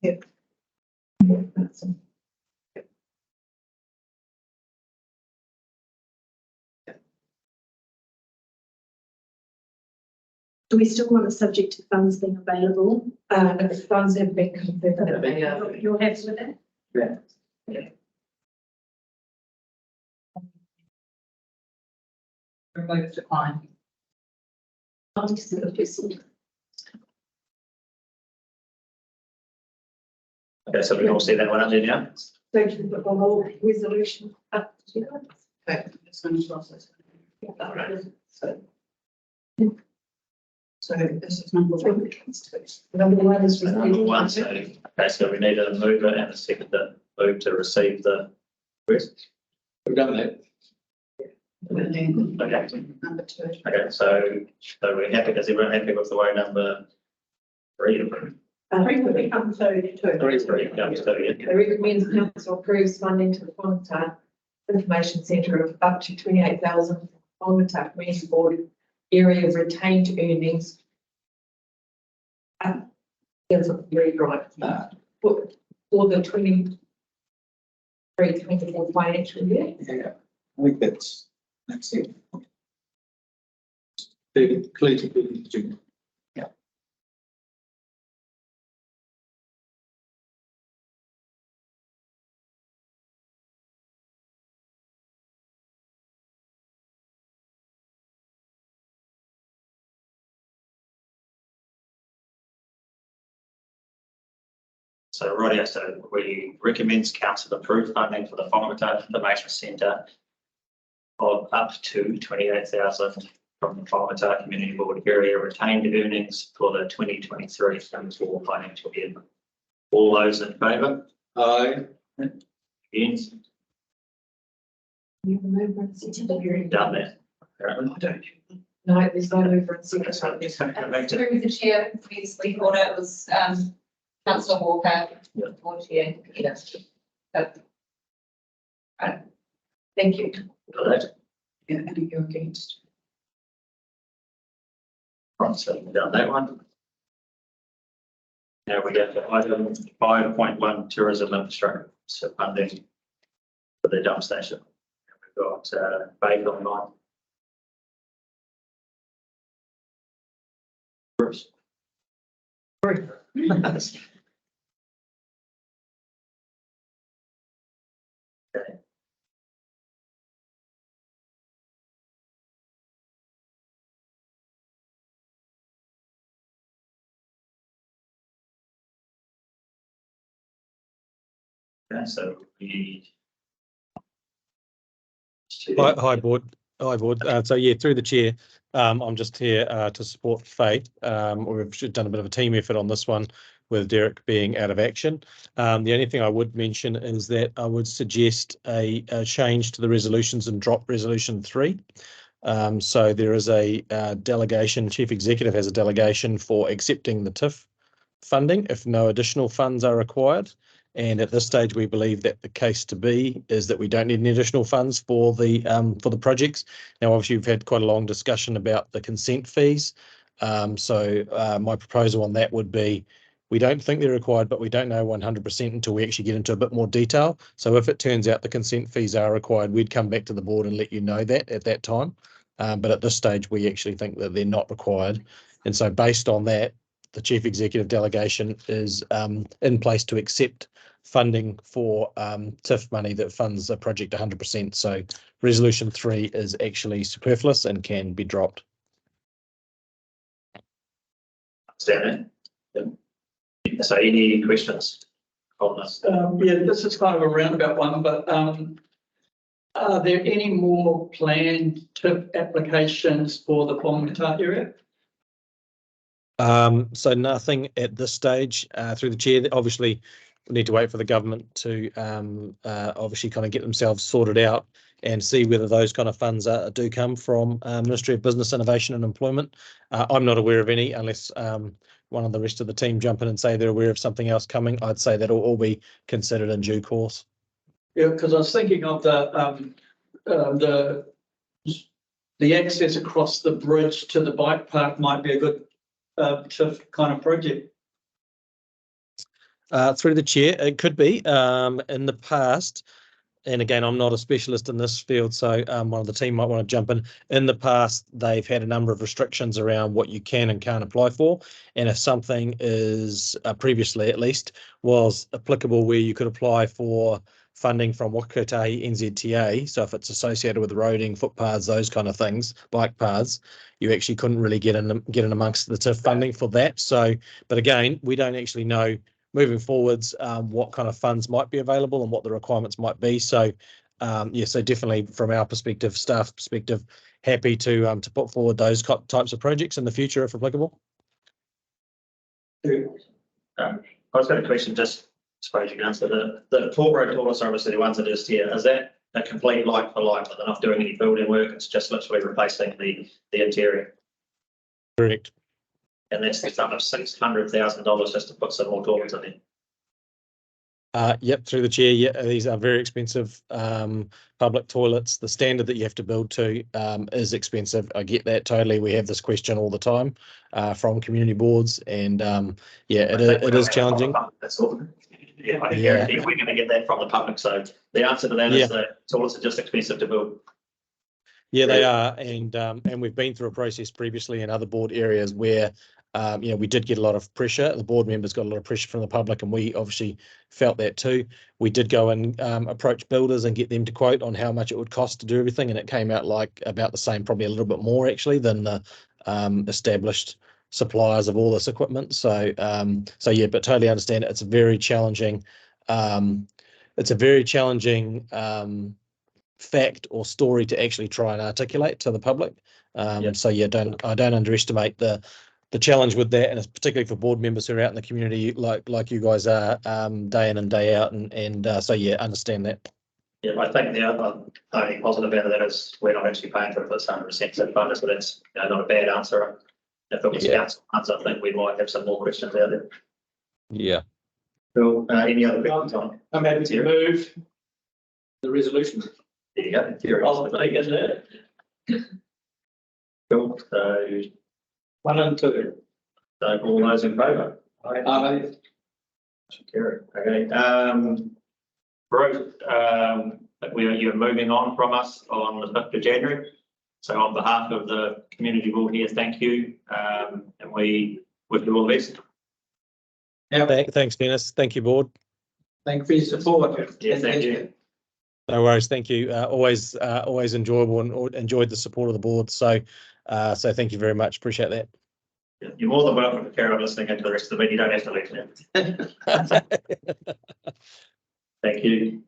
Yep. Do we still want it subject to funds being available? If funds have been confirmed. You're happy with that? Yeah. Remove decline. I'll just sort of do some- Okay, so we can all see that one up there now. So the whole resolution up to you. Okay, this one's process. So this is number 1. Number 1 is. Number 1, so, okay, so we need a mover and a seconder move to receive the request. We've done that. And then Okay. number 2. Okay, so we're happy, is everyone happy with the way number 3 approved? 3 will become 2. 3 comes to you. They recommend council approves funding to the Whangamatā information centre of up to 28,000 Whangamatā Community Board area of retained earnings. There's a very right, for the 23-24 financial year. Yeah, I think that's it. Clear to be. So rightio, so we recommends council approve funding for the Whangamatā Information Centre of up to 28,000 from the Whangamatā Community Board area retained earnings for the 2023-24 financial year. All those in favour? Aye. Against? Done that. Apparently. I don't. No, there's no mover and second. Go back to- Through the chair, we thought it was, councillor Walker, board chair, Peter. Thank you. for that. And you're against. Right, so we've done that one. Now we get to item 5.1 tourism infrastructure funding for the dump station. We've got Babe online. Bruce. Okay. Okay, so we. Hi, board. Hi, board. So yeah, through the chair, I'm just here to support Faith. We've done a bit of a team effort on this one with Derek being out of action. The only thing I would mention is that I would suggest a change to the resolutions and drop resolution 3. So there is a delegation, Chief Executive has a delegation for accepting the TIF funding if no additional funds are required. And at this stage, we believe that the case to be is that we don't need any additional funds for the projects. Now, obviously, we've had quite a long discussion about the consent fees. So my proposal on that would be, we don't think they're required, but we don't know 100% until we actually get into a bit more detail. So if it turns out the consent fees are required, we'd come back to the board and let you know that at that time. But at this stage, we actually think that they're not required. And so based on that, the Chief Executive delegation is in place to accept funding for TIF money that funds a project 100%. So resolution 3 is actually superfluous and can be dropped. Understand that? Yep. So any questions on this? Yeah, this is kind of a roundabout one, but are there any more planned TIF applications for the Whangamatā area? So nothing at this stage through the chair. Obviously, we need to wait for the government to obviously kind of get themselves sorted out and see whether those kind of funds do come from Ministry of Business, Innovation and Employment. I'm not aware of any unless one of the rest of the team jump in and say they're aware of something else coming. I'd say that'll all be considered in due course. Yeah, because I was thinking of the access across the bridge to the bike park might be a good TIF kind of project. Through the chair, it could be. In the past, and again, I'm not a specialist in this field, so one of the team might want to jump in. In the past, they've had a number of restrictions around what you can and can't apply for. And if something is, previously at least, was applicable where you could apply for funding from Wakatahi NZTA, so if it's associated with roading, footpaths, those kind of things, bike paths, you actually couldn't really get in amongst the TIF funding for that. So, but again, we don't actually know moving forwards what kind of funds might be available and what the requirements might be. So yeah, so definitely from our perspective, staff perspective, happy to put forward those types of projects in the future if applicable. I was got a question, just suppose you can answer the Port Road toilets, obviously the ones that is here, is that a complete like for like, but they're not doing any building work, it's just literally replacing the interior? Correct. And that's the sum of $600,000 just to put some more toilets in there. Yep, through the chair. Yeah, these are very expensive public toilets. The standard that you have to build to is expensive. I get that totally. We have this question all the time from community boards, and yeah, it is challenging. That's all. Yeah, I can Yeah. guarantee we're going to get that from the public. So the answer to that is that toilets are just expensive to build. Yeah, they are, and we've been through a process previously in other board areas where we did get a lot of pressure. The board members got a lot of pressure from the public, and we obviously felt that too. We did go and approach builders and get them to quote on how much it would cost to do everything, and it came out like about the same, probably a little bit more actually than the established suppliers of all this equipment. So yeah, but totally understand it. It's a very challenging fact or story to actually try and articulate to the public. So yeah, I don't underestimate the challenge with that, and it's particularly for board members who are out in the community like you guys are day in and day out, and so yeah, understand that. Yeah, I think the only positive out of that is we're not actually paying for it, it's 100% so funded, so that's not a bad answer. If it was council funds, I think we might have some more questions out there. Yeah. Cool. Any other questions on? I'm happy to move the resolution. There you go. Here it is. Cool. So 1 and 2. So all those in favour? Aye. Okay. Bruce, you're moving on from us on the 5th of January. So on behalf of the community board here, thank you. And we wish you all the best. Yeah. Thanks, Dennis. Thank you, board. Thank you for your support. Yeah, thank you. No worries. Thank you. Always enjoyable and enjoyed the support of the board. So thank you very much. Appreciate that. You're more than welcome to carry on listening into the rest of the meeting. You don't have to listen. Thank you.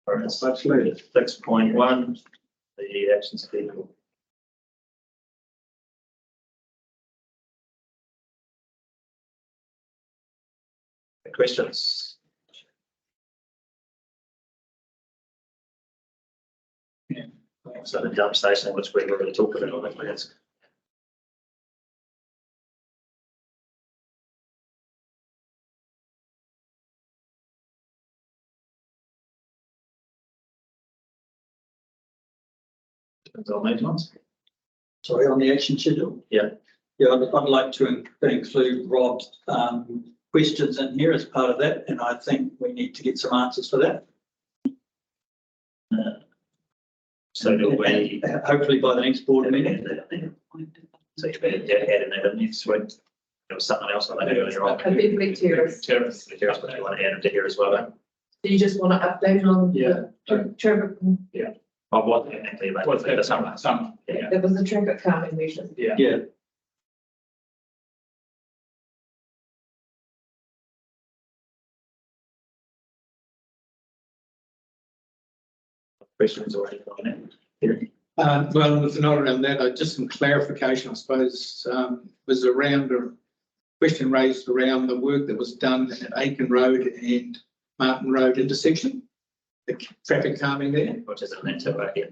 All right, so 6.1, the action schedule. Questions? Yeah. So the dump station, which we're going to talk about, I think that's. On those ones. Sorry, on the action schedule? Yeah. Yeah, I'd like to include Rob's questions in here as part of that, and I think we need to get some answers for that. So do we, hopefully by the next board meeting. so you better add in that next week. There was something else on that earlier on. A bit big terrace. Terrace, but you want to add it to here as well, don't Do you just want to update on the traffic? you? Of what technically, but what's the summer? Yeah. There was a traffic calming measure. Yeah. Questions or anything on that? Well, if not around that, just some clarification, I suppose, was around a question raised around the work that was done at Aiken Road and Martin Road intersection, the traffic calming there. Which is in that too, yeah.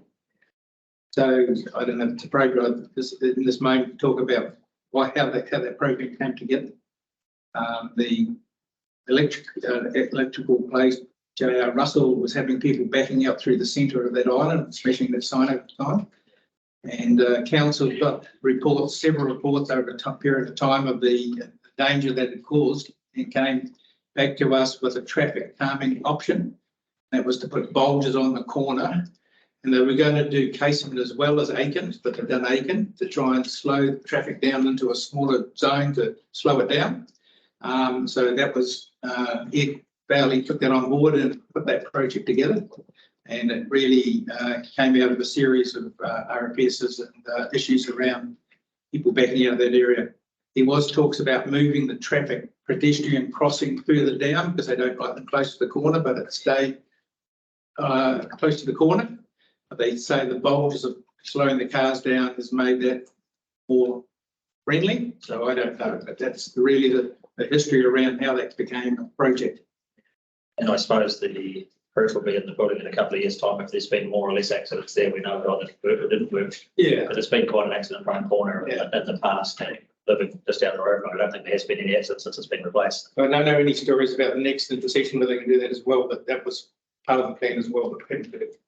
So I don't know, to program in this moment, talk about how that program came together. The electrical place, J.R. Russell was having people backing out through the centre of that island, smashing that sign over time. And council got several reports over a period of time of the danger that it caused, and came back to us with a traffic calming option. That was to put bulges on the corner. And they were going to do Casement as well as Aiken, but they've done Aiken to try and slow the traffic down into a smaller zone to slow it down. So that was, Ed Bailey took that on board and put that project together. And it really came out of a series of RFSs and issues around people backing out of that area. There was talks about moving the traffic pedestrian crossing further down because they don't like them close to the corner, but it stayed close to the corner. They say the bulges of slowing the cars down has made that more friendly. So I don't know, but that's really the history around how that became a project. And I suppose the proof will be in the building in a couple of years' time. If there's been more or less accidents there, we know it either worked or didn't work. Yeah. But it's been quite an accident-prone corner in the past. The living just down the road. I don't think there has been any accidents since it's been replaced. I don't know any stories about the next intersection where they can do that as well, but that was part of the plan as well. But couldn't do it.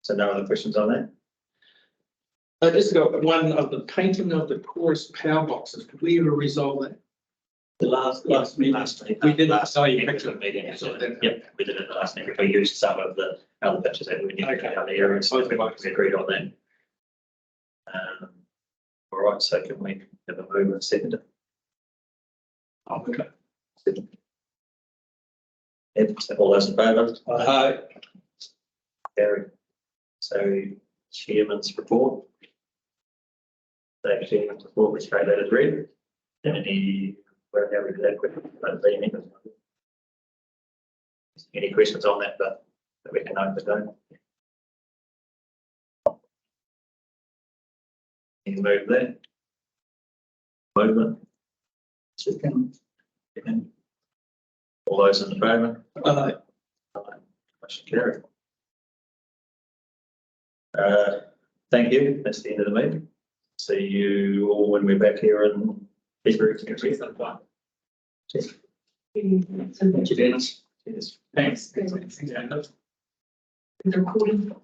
So no other questions on that? I just got one of the painting of the chorus power boxes. Could we ever resolve that? The last meeting. We did last meeting. meeting. Yep, we did it the last meeting. We used some of the other pictures that we knew Okay. about the areas. So we agreed on that. All right, so can we have a move and second it? Okay. Yep, so all those in favour? Carried. So chairman's report. So chairman's report, which straight that is read. Any, where have we did that quickly? Any questions on that, but that we can note the down? Any move there? Movement? Second. Second. All those in favour? Motion carried. Thank you. That's the end of the meeting. See you all when we're back here in February. Cheers. Thank you, Dennis. Cheers. Thanks. The recording.